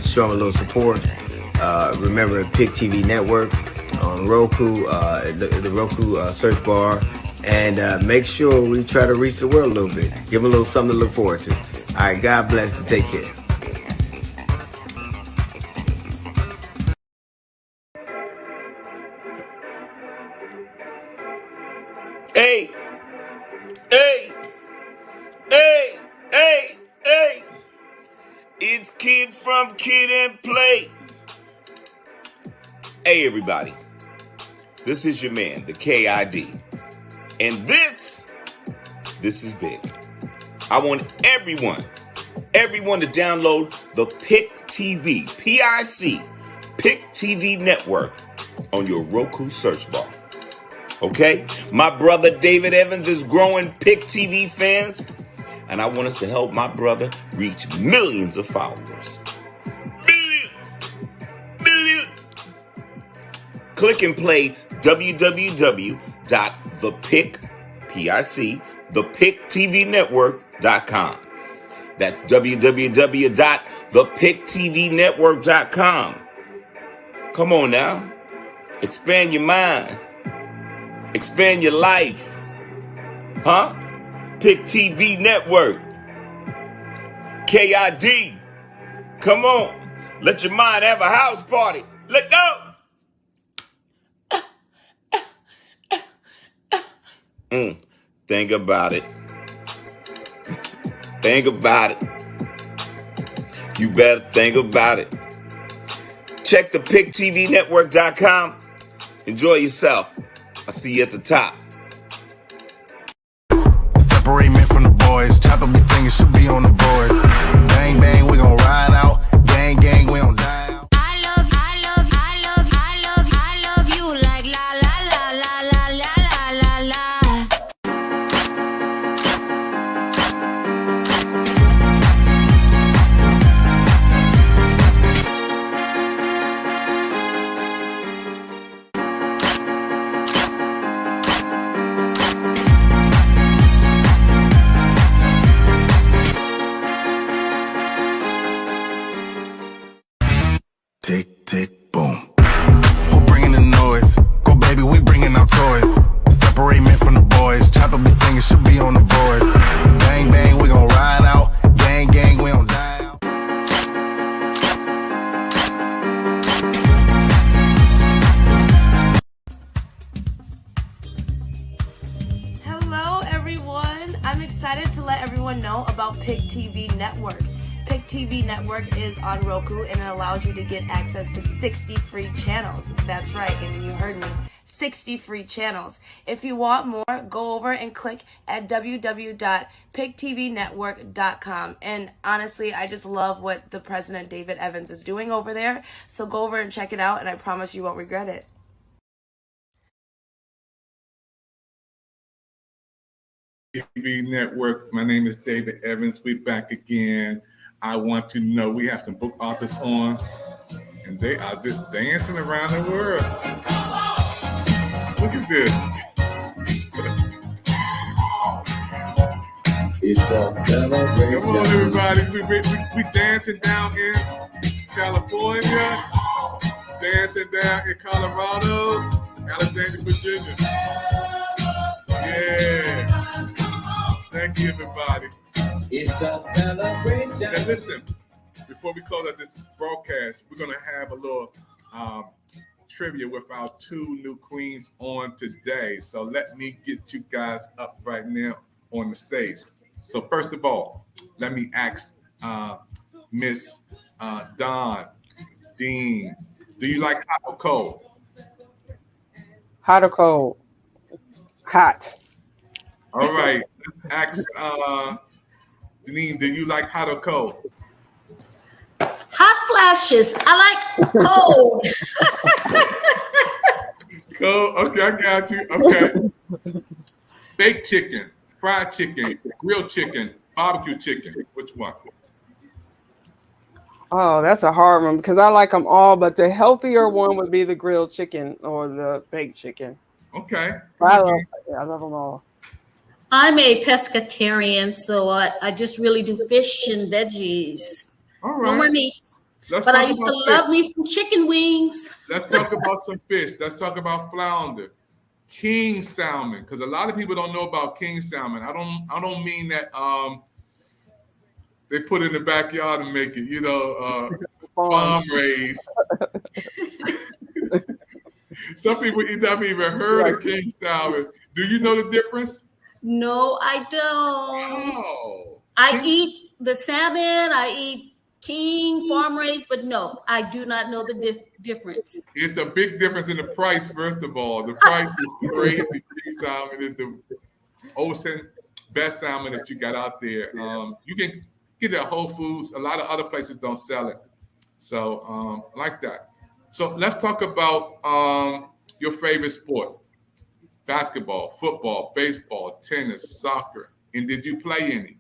show him a little support. Remember, PIC TV network on Roku, the Roku search bar. And make sure we try to reach the world a little bit. Give them a little something to look forward to. All right, God bless and take care. Hey, hey, hey, hey, hey. It's Kid from Kid and Play. Hey, everybody. This is your man, the KID. And this is big. I want everyone to download the PIC TV, PIC, PIC TV network on your Roku search bar. Okay? My brother David Evans is growing PIC TV fans, and I want us to help my brother reach millions of followers. Millions. Click and play www.thepictvnetwork.com. That's www.thepictvnetwork.com. Come on now. Expand your mind. Expand your life. Huh? PIC TV Network. KID. Come on. Let your mind have a house party. Let go. Think about it. Think about it. You better think about it. Check the PicTVNetwork.com. Enjoy yourself. I'll see you at the top. Separate men from the boys. Chop up be singing, should be on the voice. Bang, bang, we gon' ride out. Gang, gang, we don't die out. I love you like la la la la la la la la la. Tick, tick, boom. Who bringing the noise? Go, baby, we bringing our toys. Separate men from the boys. Chop up be singing, should be on the voice. Bang, bang, we gon' ride out. Gang, gang, we don't die out. Hello, everyone. I'm excited to let everyone know about PIC TV Network. PIC TV Network is on Roku, and it allows you to get access to 60 free channels. That's right, and you heard me. 60 free channels. If you want more, go over and click at www.pictvnetwork.com. And honestly, I just love what the President David Evans is doing over there. So go over and check it out, and I promise you won't regret it. TV Network. My name is David Evans. We're back again. I want to know we have some book authors on, and they are just dancing around the world. Look at this. It's a celebration. Come on, everybody. We dancing down in California, dancing down in Colorado, Alexandria, Virginia. Yeah. Thank you, everybody. It's a celebration. Now listen, before we close out this broadcast, we're going to have a little trivia with our two new queens on today. So let me get you guys up right now on the stage. So first of all, let me ask Miss Dawn Dean, do you like hot or cold? Hot or cold? Hot. All right. Let's ask Deneen, do you like hot or cold? Hot flashes. I like cold. Cold. Okay, I got you. Okay. Baked chicken, fried chicken, grilled chicken, barbecue chicken. Which one? Oh, that's a hard one because I like them all, but the healthier one would be the grilled chicken or the baked chicken. Okay. I love them all. I'm a pescatarian, so I just really do fish and veggies. All right. No more meats. Let's but I talk used to about love fish. me some chicken wings. Let's talk about some fish. Let's talk about flounder, king salmon, because a lot of people don't know about king salmon. I don't mean that they put it in the backyard and make it, farm raised. Some people haven't even heard of king salmon. Do you know the difference? No, I don't. Oh. I eat the salmon. I eat king, farm raised, but no, I do not know the difference. It's a big difference in the price, first of all. The price is crazy. King salmon is the ocean best salmon that you got out there. You can get it at Whole Foods. A lot of other places don't sell it. So, like that. So let's talk about your favorite sport. Basketball, football, baseball, tennis, soccer. And did you play any?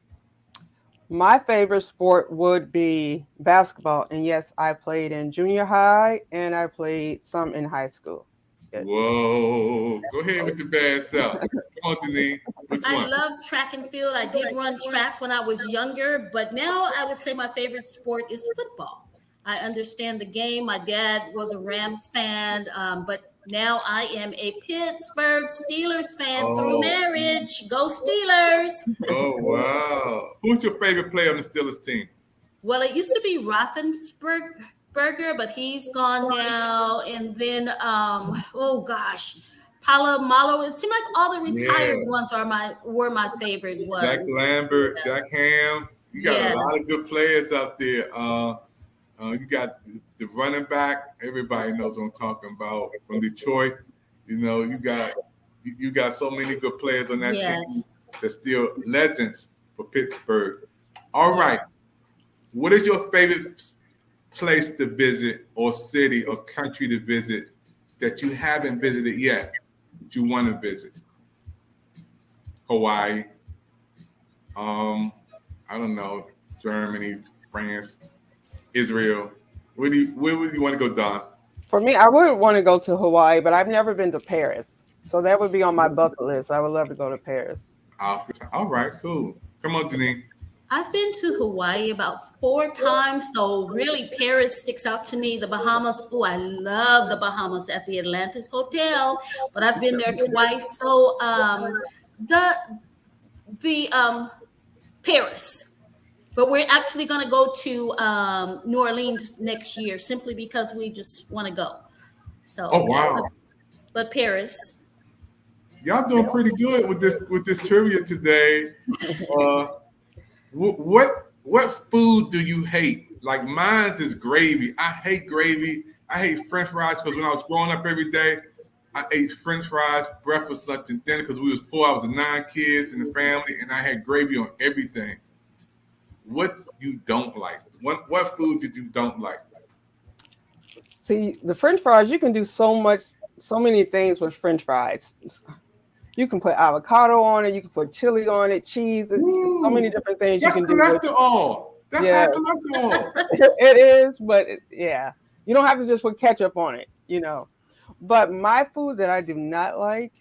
My favorite sport would be basketball. And yes, I played in junior high and I played some in high school. Yes. Whoa. Go ahead with your bad self. Come on, Denise. Which one? I love track and field. I did run track when I was younger, but now I would say my favorite sport is football. I understand the game. My dad was a Rams fan, but now I am a Pittsburgh Steelers fan through marriage. Go Steelers! Oh, wow. Who's your favorite player on the Steelers team? Well, it used to be Roethlisberger, but he's gone now. And then, Palomalo. It seemed like all the retired ones were my favorite ones. Jack Lambert, Jack Ham. You got a lot of good players out there. You got the running back. Everybody knows what I'm talking about from Detroit. You got so many good players on that team. They're still legends for Pittsburgh. All right. What is your favorite place to visit or city or country to visit that you haven't visited yet that you want to visit? Hawaii. I don't know. Germany, France, Israel. Where would you want to go, Don? For me, I would want to go to Hawaii, but I've never been to Paris. So that would be on my bucket list. I would love to go to Paris. All right, cool. Come on, Janine. I've been to Hawaii about 4 times, so really Paris sticks out to me. The Bahamas, I love the Bahamas at the Atlantis Hotel, but I've been there twice. So the Paris. But we're actually going to go to New Orleans next year simply because we just want to go. So, wow. But Paris. Y'all doing pretty good with this trivia today. What food do you hate? Like mine is gravy. I hate gravy. I hate French fries because when I was growing up every day, I ate French fries, breakfast, lunch, and dinner because we was poor. I was the 9 kids in the family, and I had gravy on everything. What you don't like? What food did you don't like? See, the French fries, you can do so many things with French fries. You can put avocado on it. You can put chili on it, cheese. So many different things That's you can do. cholesterol. That's high cholesterol. It is, but yeah, you don't have to just put ketchup on it, you know. But my food that I do not like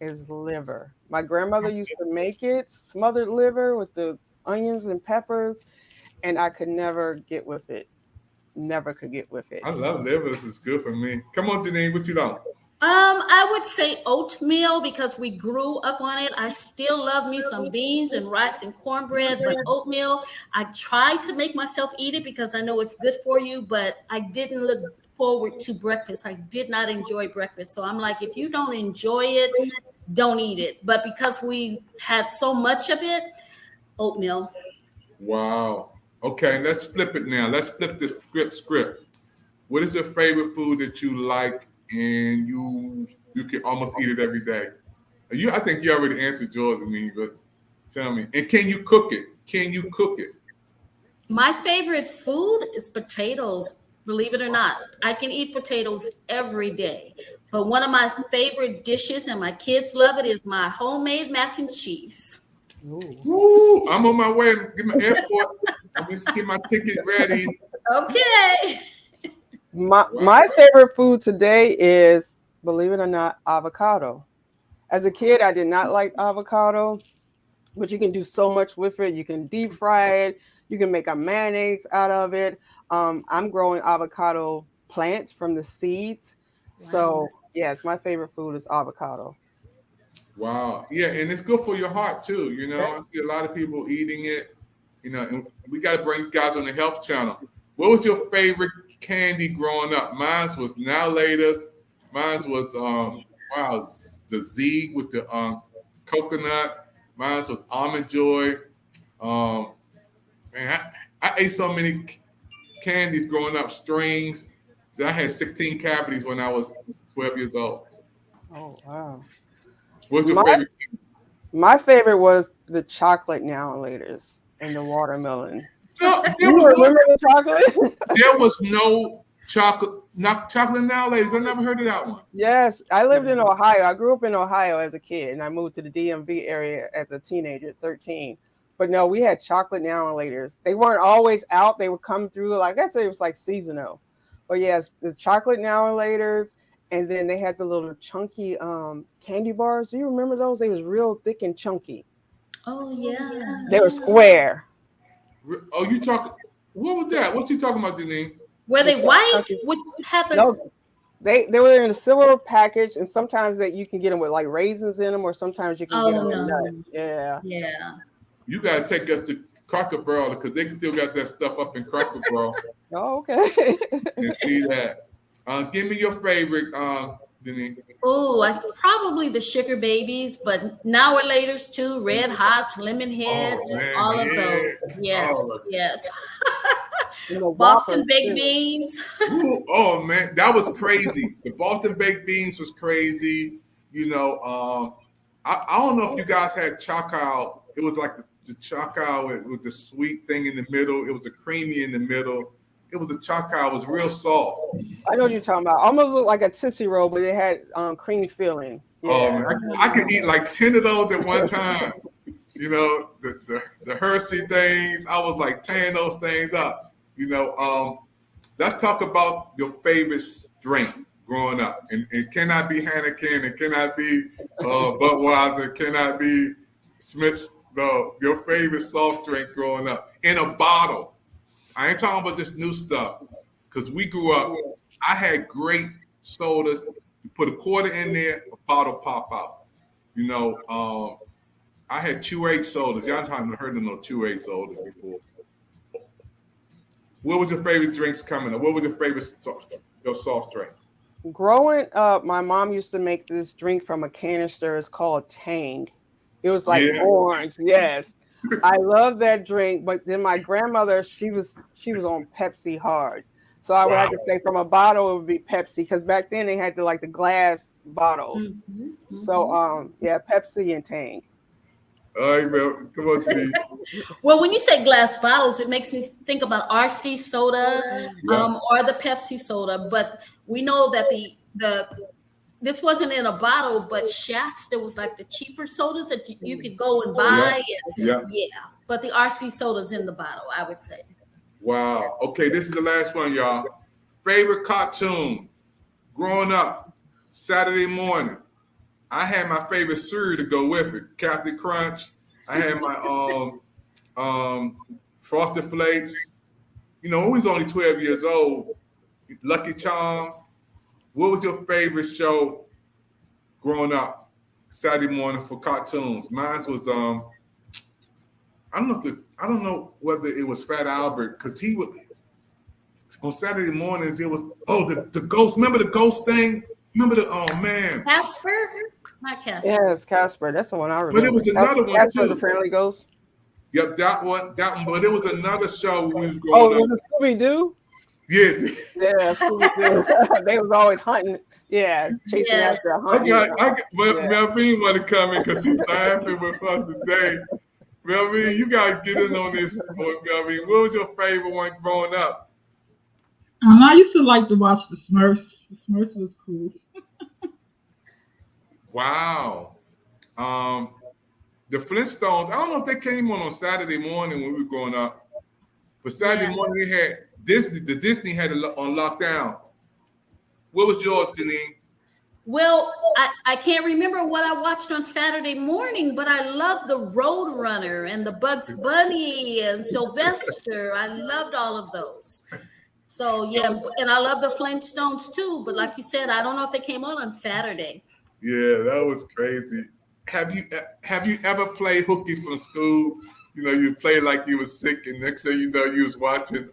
is liver. My grandmother used to make it, smothered liver with the onions and peppers, and I could never get with it. Never could get with it. I love liver. This is good for me. Come on, Janine, what you know? I would say oatmeal because we grew up on it. I still love me some beans and rice and cornbread, but oatmeal, I tried to make myself eat it because I know it's good for you, but I didn't look forward to breakfast. I did not enjoy breakfast. So I'm like, if you don't enjoy it, don't eat it. But because we had so much of it, oatmeal. Wow. Okay, let's flip it now. Let's flip the script. What is your favorite food that you like and you can almost eat it every day? I think you already answered yours, Janine, but tell me. And can you cook it? Can you cook it? My favorite food is potatoes. Believe it or not, I can eat potatoes every day. But one of my favorite dishes, and my kids love it, is my homemade mac and cheese. Ooh, I'm on my way to get my airport. I'm just get my ticket ready. Okay. My favorite food today is, believe it or not, avocado. As a kid, I did not like avocado, but you can do so much with it. You can deep fry it. You can make a mayonnaise out of it. I'm growing avocado plants from the seeds. Wow. So, yes, my favorite food is avocado. Wow. Yeah, and it's good for your heart, too. You know, I see a lot of people eating it. You know, and we got to bring you guys on the health channel. What was your favorite candy growing up? Mine was Now Laters. Mine was the Z with the coconut. Mine was Almond Joy. Man, I ate so many candies growing up, strings. I had 16 cavities when I was 12 years old. Oh, wow. What's your favorite? My favorite was the chocolate Now and Laters and the watermelon. No, remember the chocolate? There was no chocolate Now and Laters. I never heard of that one. Yes, I lived in Ohio. I grew up in Ohio as a kid, and I moved to the DMV area as a teenager at 13. But no, we had chocolate Now and Laters. They weren't always out. They would come through, like I said, it was like seasonal. But yes, the chocolate Now and Laters, and then they had the little chunky candy bars. Do you remember those? They was real thick and chunky. Oh, yeah. They were square. Oh, you talking? What was that? What's he talking about, Janine? Were they white? No, they were in a silver package, and sometimes that you can get them with like raisins in them, or sometimes you can get them with nuts. Yeah. Yeah. You got to take us to Cracker Barrel because they still got that stuff up in Cracker Barrel. Oh, okay. And see that. Give me your favorite, Janine. Oh, probably the Sugar Babies, but Now or Laters too. Red Hots, Lemon Heads, all of those. Yes, yes. Boston Baked Beans. Ooh, oh man, that was crazy. The Boston Baked Beans was crazy. You know, I don't know if you guys had chocolate. It was like the chocolate with the sweet thing in the middle. It was a creamy in the middle. It was the chocolate was real soft. I know what you're talking about. Almost looked like a Tootsie Roll, but it had cream filling. Yeah. Oh man, I could eat like 10 of those at one time. You know, the Hershey things. I was like tearing those things up. You know, let's talk about your favorite drink growing up. And it cannot be Heineken. It cannot be Budweiser. It cannot be Smith's. Your favorite soft drink growing up in a bottle. I ain't talking about this new stuff because we grew up. I had great sodas. You put a quarter in there, a bottle pop out. You know, I had 2-8 sodas. Y'all haven't heard of no 2-8 sodas before. What was your favorite drinks coming up? What was your favorite your soft drink? Growing up, my mom used to make this drink from a canister. It's called Tang. It was like orange. Yes. I love that drink, but then my grandmother, she was on Pepsi hard. So I would have to say from a bottle, it would be Pepsi because back then they had the glass bottles. Mm-hmm. So Pepsi and Tang. All right, man. Come on, T. Well, when you say glass bottles, it makes me think about RC soda or the Pepsi soda. But we know that this wasn't in a bottle, but Shasta was like the cheaper sodas that you could go and buy. Yeah. Yeah. But the RC soda's in the bottle, I would say. Wow. Okay, this is the last one, y'all. Favorite cartoon growing up, Saturday morning. I had my favorite cereal to go with it, Captain Crunch. I had my Frosted Flakes. You know, I was only 12 years old. Lucky Charms. What was your favorite show growing up, Saturday morning for cartoons? Mine was I don't know whether it was Fat Albert, because he would on Saturday mornings it was the ghost. Remember the ghost thing? Remember the Casper? Not Casper. Yes, Casper. That's the one I remember. But it was another one Casper too. the Friendly Ghost. Yep, that one. But there was another show when we was growing up. Was it Scooby Doo? Yeah. Yeah, Scooby Doo. They was always hunting. Yeah, chasing after a hunting. Melvin want to come in because she's laughing with us today. Melvin, you guys get in on this. Melvin, what was your favorite one growing up? I used to like to watch the Smurfs. The Smurfs was cool. Wow. The Flintstones, I don't know if they came on Saturday morning when we were growing up, but Saturday morning they had the Disney had it on lockdown. What was yours, Janine? Well, I can't remember what I watched on Saturday morning, but I loved the Road Runner and the Bugs Bunny and Sylvester. I loved all of those. So yeah, and I love the Flintstones too. But like you said, I don't know if they came on Saturday. Yeah, that was crazy. Have you ever played hooky from school? You know, you play like you were sick, and next thing you know, you was watching.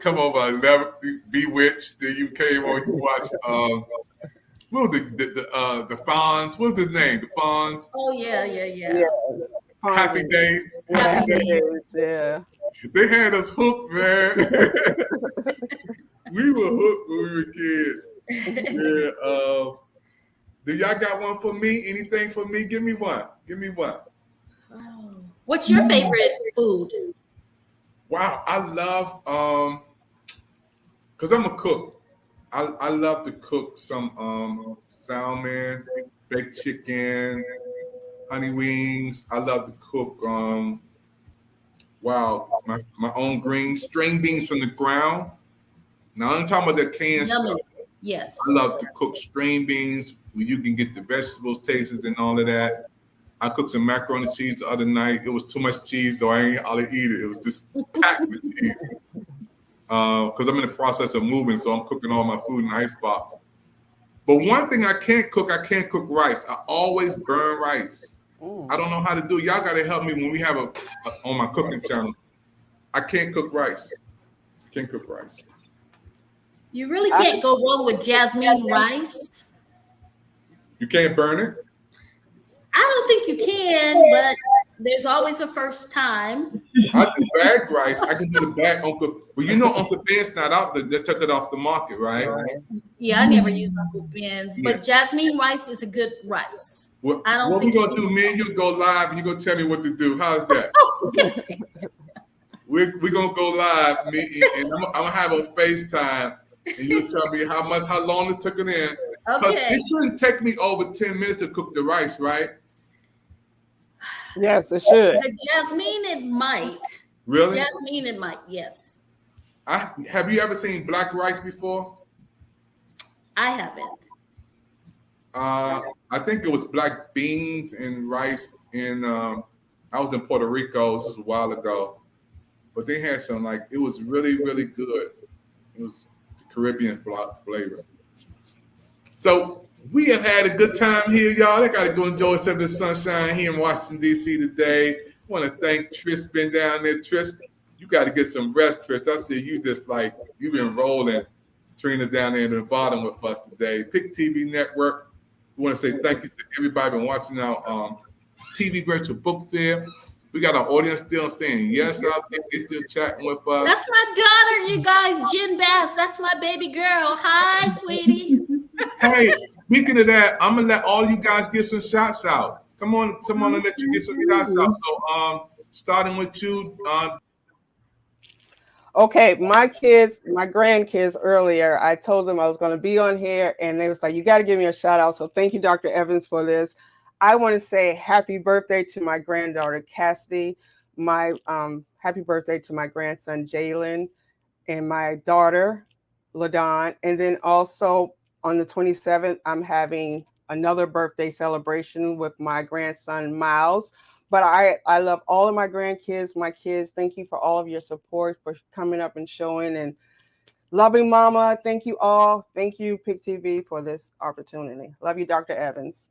Come over, never Bewitched. Then you came on, you watched. What was the Fonz? What was his name? The Fonz. Oh yeah. Happy Days. Happy Days. Yeah. They had us hooked, man. We were hooked when we were kids. Yeah. Do y'all got one for me? Anything for me? Give me one. What's your favorite food? Wow, I love because I'm a cook. I love to cook some salmon, baked chicken, honey wings. I love to cook my own greens, string beans from the ground. Now I'm talking about the canned stuff. Yes. I love to cook string beans where you can get the vegetables, tastes, and all of that. I cooked some macaroni and cheese the other night. It was too much cheese, so I ain't all eat it. It was just packed with cheese. Because I'm in the process of moving, so I'm cooking all my food in icebox. But one thing I can't cook rice. I always burn rice. I don't know how to do it. Y'all got to help me when we have on my cooking channel. I can't cook rice. You really can't go wrong with jasmine rice. You can't burn it? I don't think you can, but there's always a first time. I do bagged rice. I can do the bag Uncle. Well, you know Uncle Ben's not out there. They took it off the market, right? Yeah, I never used Uncle Ben's, but jasmine rice is a good rice. What think we gonna do? Me and you go live, and you gonna tell me what to do. How's that? Okay. We're gonna go live, and I'm gonna have a FaceTime, and you'll tell me how long it took it in. Because it shouldn't take me over 10 minutes to cook the rice, right? Yes, it should. The jasmine, it might. Really? Jasmine, it might. Yes. Have you ever seen black rice before? I haven't. I think it was black beans and rice. And I was in Puerto Rico. This was a while ago, but they had some it was really, really good. It was the Caribbean flavor. So we have had a good time here, y'all. I got to go enjoy some of the sunshine here in Washington, D.C. today. I want to thank Trish been down there. Trish, you got to get some rest, Trish. I see you just you've been rolling. Trina down there in the bottom with us today. PIC TV Network. We want to say thank you to everybody been watching our TV virtual book fair. We got our audience still saying yes out there. They still chatting with us. That's my daughter, you guys. Jen Bass. That's my baby girl. Hi, sweetie. Hey, speaking of that, I'm gonna let all you guys give some shots out. Come on, and let you get some shots out. So, starting with you. Okay, my grandkids earlier, I told them I was going to be on here, and they was like, you got to give me a shout out. So thank you, Dr. Evans, for this. I want to say happy birthday to my granddaughter, Cassidy. My happy birthday to my grandson, Jalen, and my daughter, LaDon. And then also on the 27th, I'm having another birthday celebration with my grandson, Miles. But I love all of my grandkids, my kids. Thank you for all of your support, for coming up and showing, and loving Mama. Thank you all. Thank you, PIC TV, for this opportunity. Love you, Dr. Evans.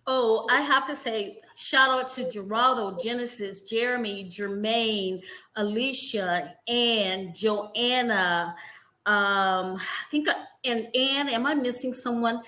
Oh, I have to say, shout out to Geraldo, Genesis, Jeremy, Jermaine, Alicia, Ann, Joanna. I think, and Ann, am I missing someone?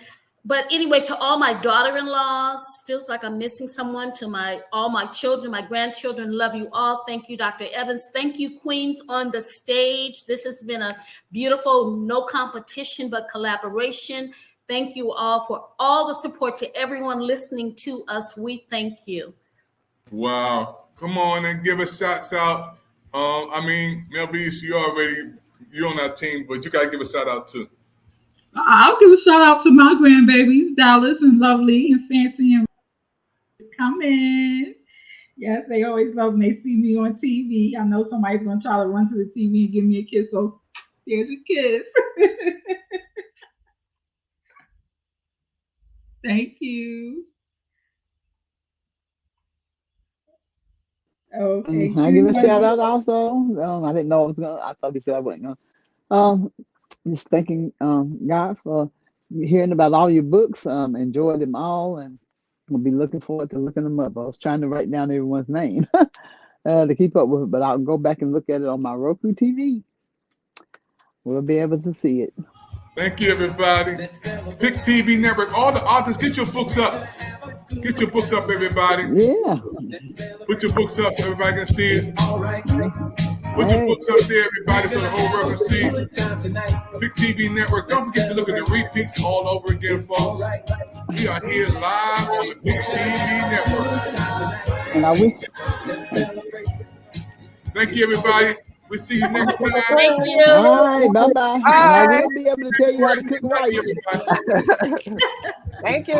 But anyway, to all my daughter-in-laws, feels like I'm missing someone. To all my children, my grandchildren, love you all. Thank you, Dr. Evans. Thank you, Queens on the stage. This has been a beautiful, no competition, but collaboration. Thank you all for all the support. To everyone listening to us, we thank you. Wow. Come on and give us shouts out. Mel Beast, you're on our team, but you got to give a shout out too. I'll give a shout out to my grandbabies, Dallas and Lovely and Fancy and coming. Yes, they always love when they see me on TV. I know somebody's going to try to run to the TV and give me a kiss, so here's a kiss. Thank you. Okay. I give a shout out also. I didn't know I was going to. I thought he said I wasn't going to. Just thanking God for hearing about all your books. Enjoyed them all, and we'll be looking forward to looking them up. I was trying to write down everyone's name to keep up with it, but I'll go back and look at it on my Roku TV. We'll be able to see it. Thank you, everybody. PIC TV Network. All the authors, get your books up. Get your books up, everybody. Yeah. Put your books up so everybody can see it. Put your books up there, everybody, so the whole world can see it. PIC TV Network. Don't forget to look at the repeats all over again, folks. We are here live on the PIC TV Network. And I wish. Thank you, everybody. We'll see you next time. Thank you. All right, bye-bye. I will be able to tell you how to cook rice. Thank you.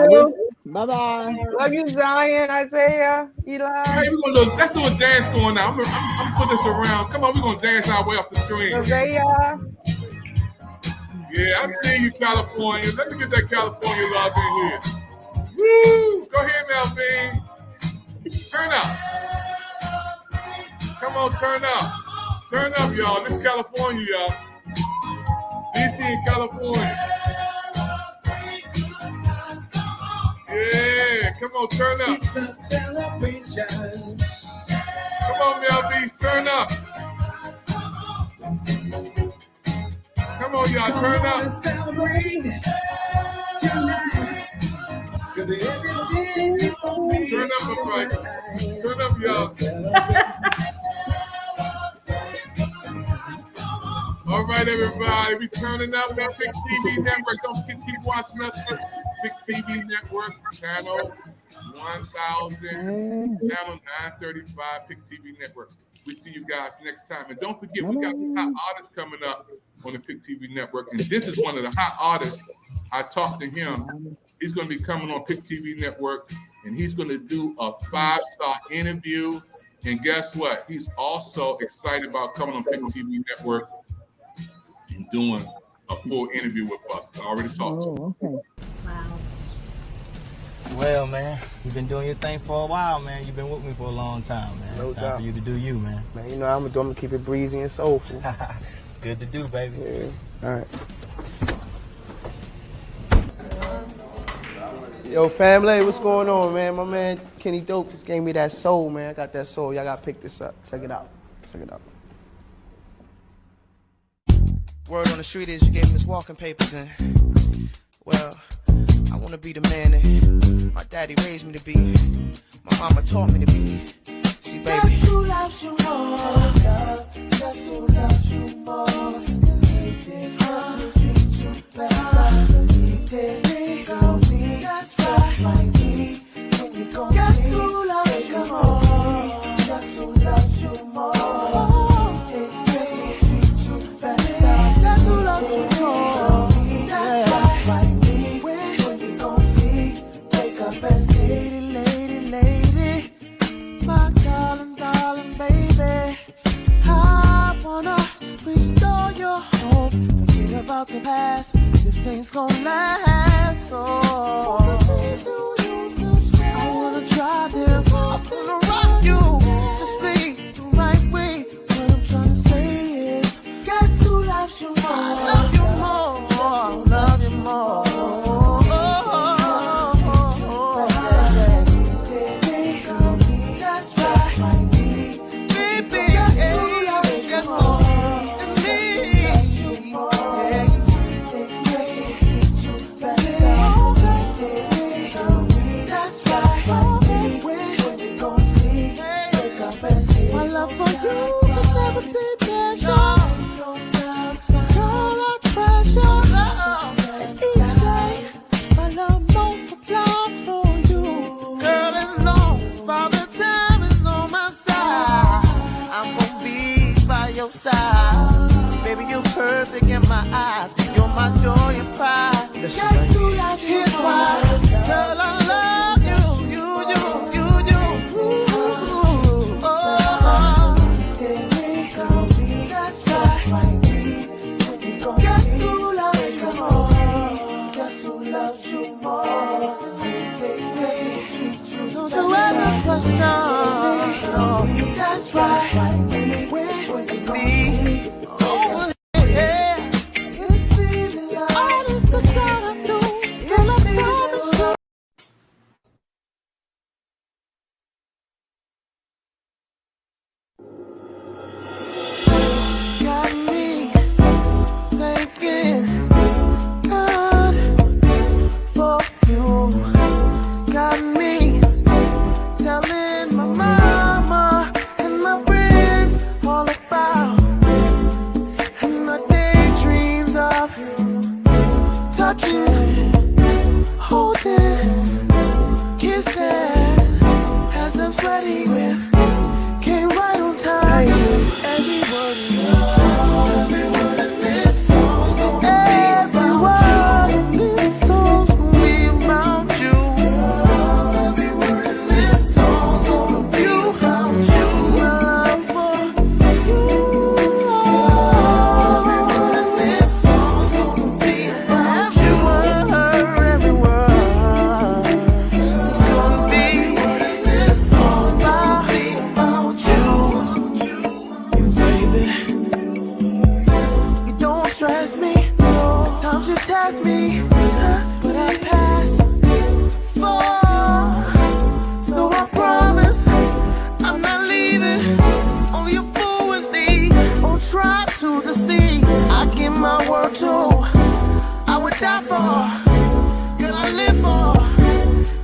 Bye-bye. Love you, Zion, Isaiah, Eli. Hey, let's do a dance going now. I'm putting this around. Come on, we're going to dance our way off the screen. Isaiah. Yeah, I see you, California. Let me get that California love in here. Woo! Go ahead, Melvin. Turn up. Come on, turn up. Turn up, y'all. This is California, y'all. DC in California. Yeah, come on, turn up. It's a celebration. Come on, Mel Beast, turn up. Come on, y'all, turn up. Celebrate tonight. Turn up, everybody. Turn up, y'all. All right, everybody, we turning up at PIC TV Network. Don't forget to keep watching us at PIC TV Network, channel 1000, channel 935, PIC TV Network. We see you guys next time. And don't forget, we got some hot artists coming up on the PIC TV Network. And this is one of the hot artists. I talked to him. He's going to be coming on PIC TV Network, and he's going to do a 5-star interview. And guess what? He's also excited about coming on PIC TV Network and doing a full interview with us. I already talked to him. Okay. Wow. Well, man, you've been doing your thing for a while, man. You've been with me for a long time, man. No It's time doubt. for you to do you, man. Man, you know I'm gonna keep it breezy and soulful. It's good to do, baby. Yeah. All right. Yo, family, what's going on, man? My man Kenny Dope just gave me that soul, man. I got that soul. Y'all gotta pick this up. Check it out. Check it out. Word on the street is you gave me this walking papers, and well, I wanna be the man that my daddy raised me to be, my mama taught me to be. See, baby. Guess who loves you more? Guess who loves you more? Guess who treats you better? They gon' be just like me. When you gon' guess who loves you more? Guess who loves you more? hope. Forget about the past. This thing's gonna last. Oh, I wanna try them. I'm gonna rock you to sleep the right way. What I'm trying to say is, guess who loves you more? I love you more. Love you more. Baby, you're perfect in my eyes. You're my joy and pride. Here's why, girl, I love you. Guess who loves you more? Guess who loves you more? Don't you ever question. That's right. It's me. Oh, yeah. It's me. All this the God I do. Girl, I promise you. Got me thinking God for you. Got me telling my mama and my friends all about and my daydreams of you. Touching, holding, kissing as I'm sweaty with came right on time. Every word in this song, every word in this song's gonna be about you. This song's gonna be about you. Every word in this song's gonna be about you. I'm for you. Every word in this song's gonna be about you. Every word is gonna be. This song's gonna be about you, baby. You don't stress me. The times you test me, that's what I pass for. So I promise I'm not leaving. Only a fool with me won't try to deceive. I give my word to. I would die for. Girl, I live for.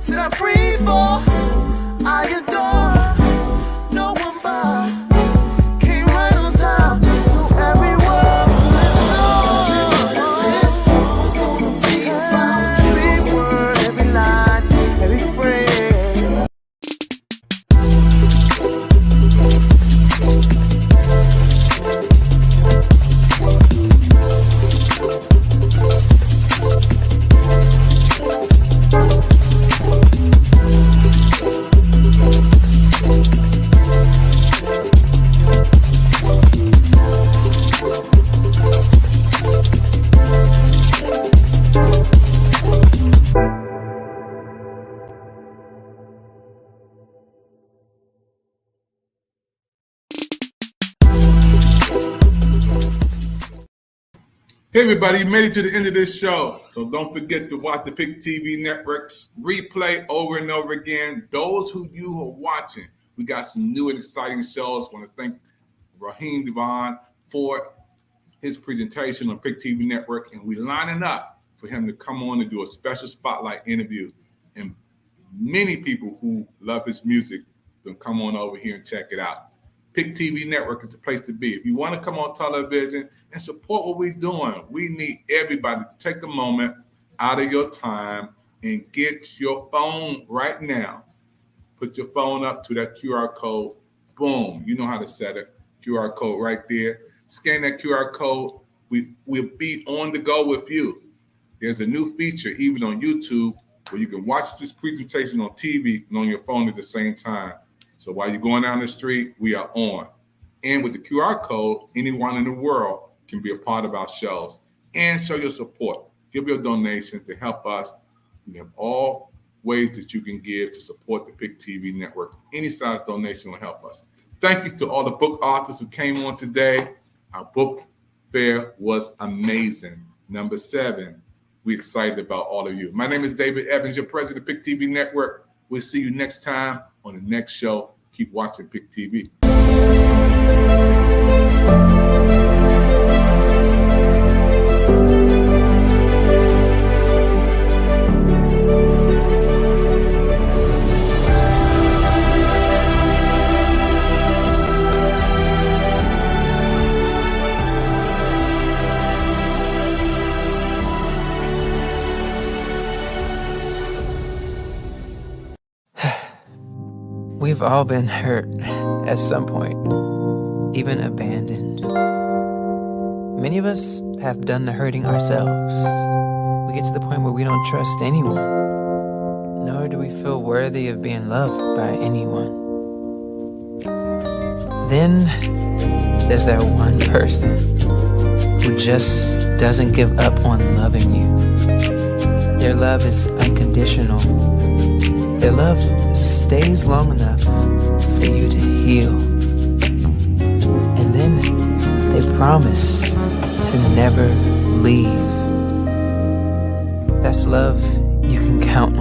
Till I breathe for. I adore. No one but. Came right on time. So every word. This song's gonna be about you. Every word, every line, every phrase. Hey everybody, you made it to the end of this show. So don't forget to watch the PIC TV Network's replay over and over again. Those who you are watching, we got some new and exciting shows. I want to thank Raheem Devon for his presentation on PIC TV Network, and we're lining up for him to come on and do a special spotlight interview. And many people who love his music will come on over here and check it out. PIC TV Network is the place to be. If you want to come on television and support what we're doing, we need everybody to take a moment out of your time and get your phone right now. Put your phone up to that QR code. Boom. You know how to set it. QR code right there. Scan that QR code. We'll be on the go with you. There's a new feature, even on YouTube, where you can watch this presentation on TV and on your phone at the same time. So while you're going down the street, we are on. And with the QR code, anyone in the world can be a part of our shows and show your support. Give your donation to help us. We have all ways that you can give to support the PIC TV network. Any size donation will help us. Thank you to all the book authors who came on today. Our book fair was amazing. Number 7, we're excited about all of you. My name is David Evans, your president of PIC TV Network. We'll see you next time on the next show. Keep watching PIC TV. We've all been hurt at some point, even abandoned. Many of us have done the hurting ourselves. We get to the point where we don't trust anyone, nor do we feel worthy of being loved by anyone. Then there's that one person who just doesn't give up on loving you. Their love is unconditional. Their love stays long enough for you to heal. And then they promise to never leave. That's love you can count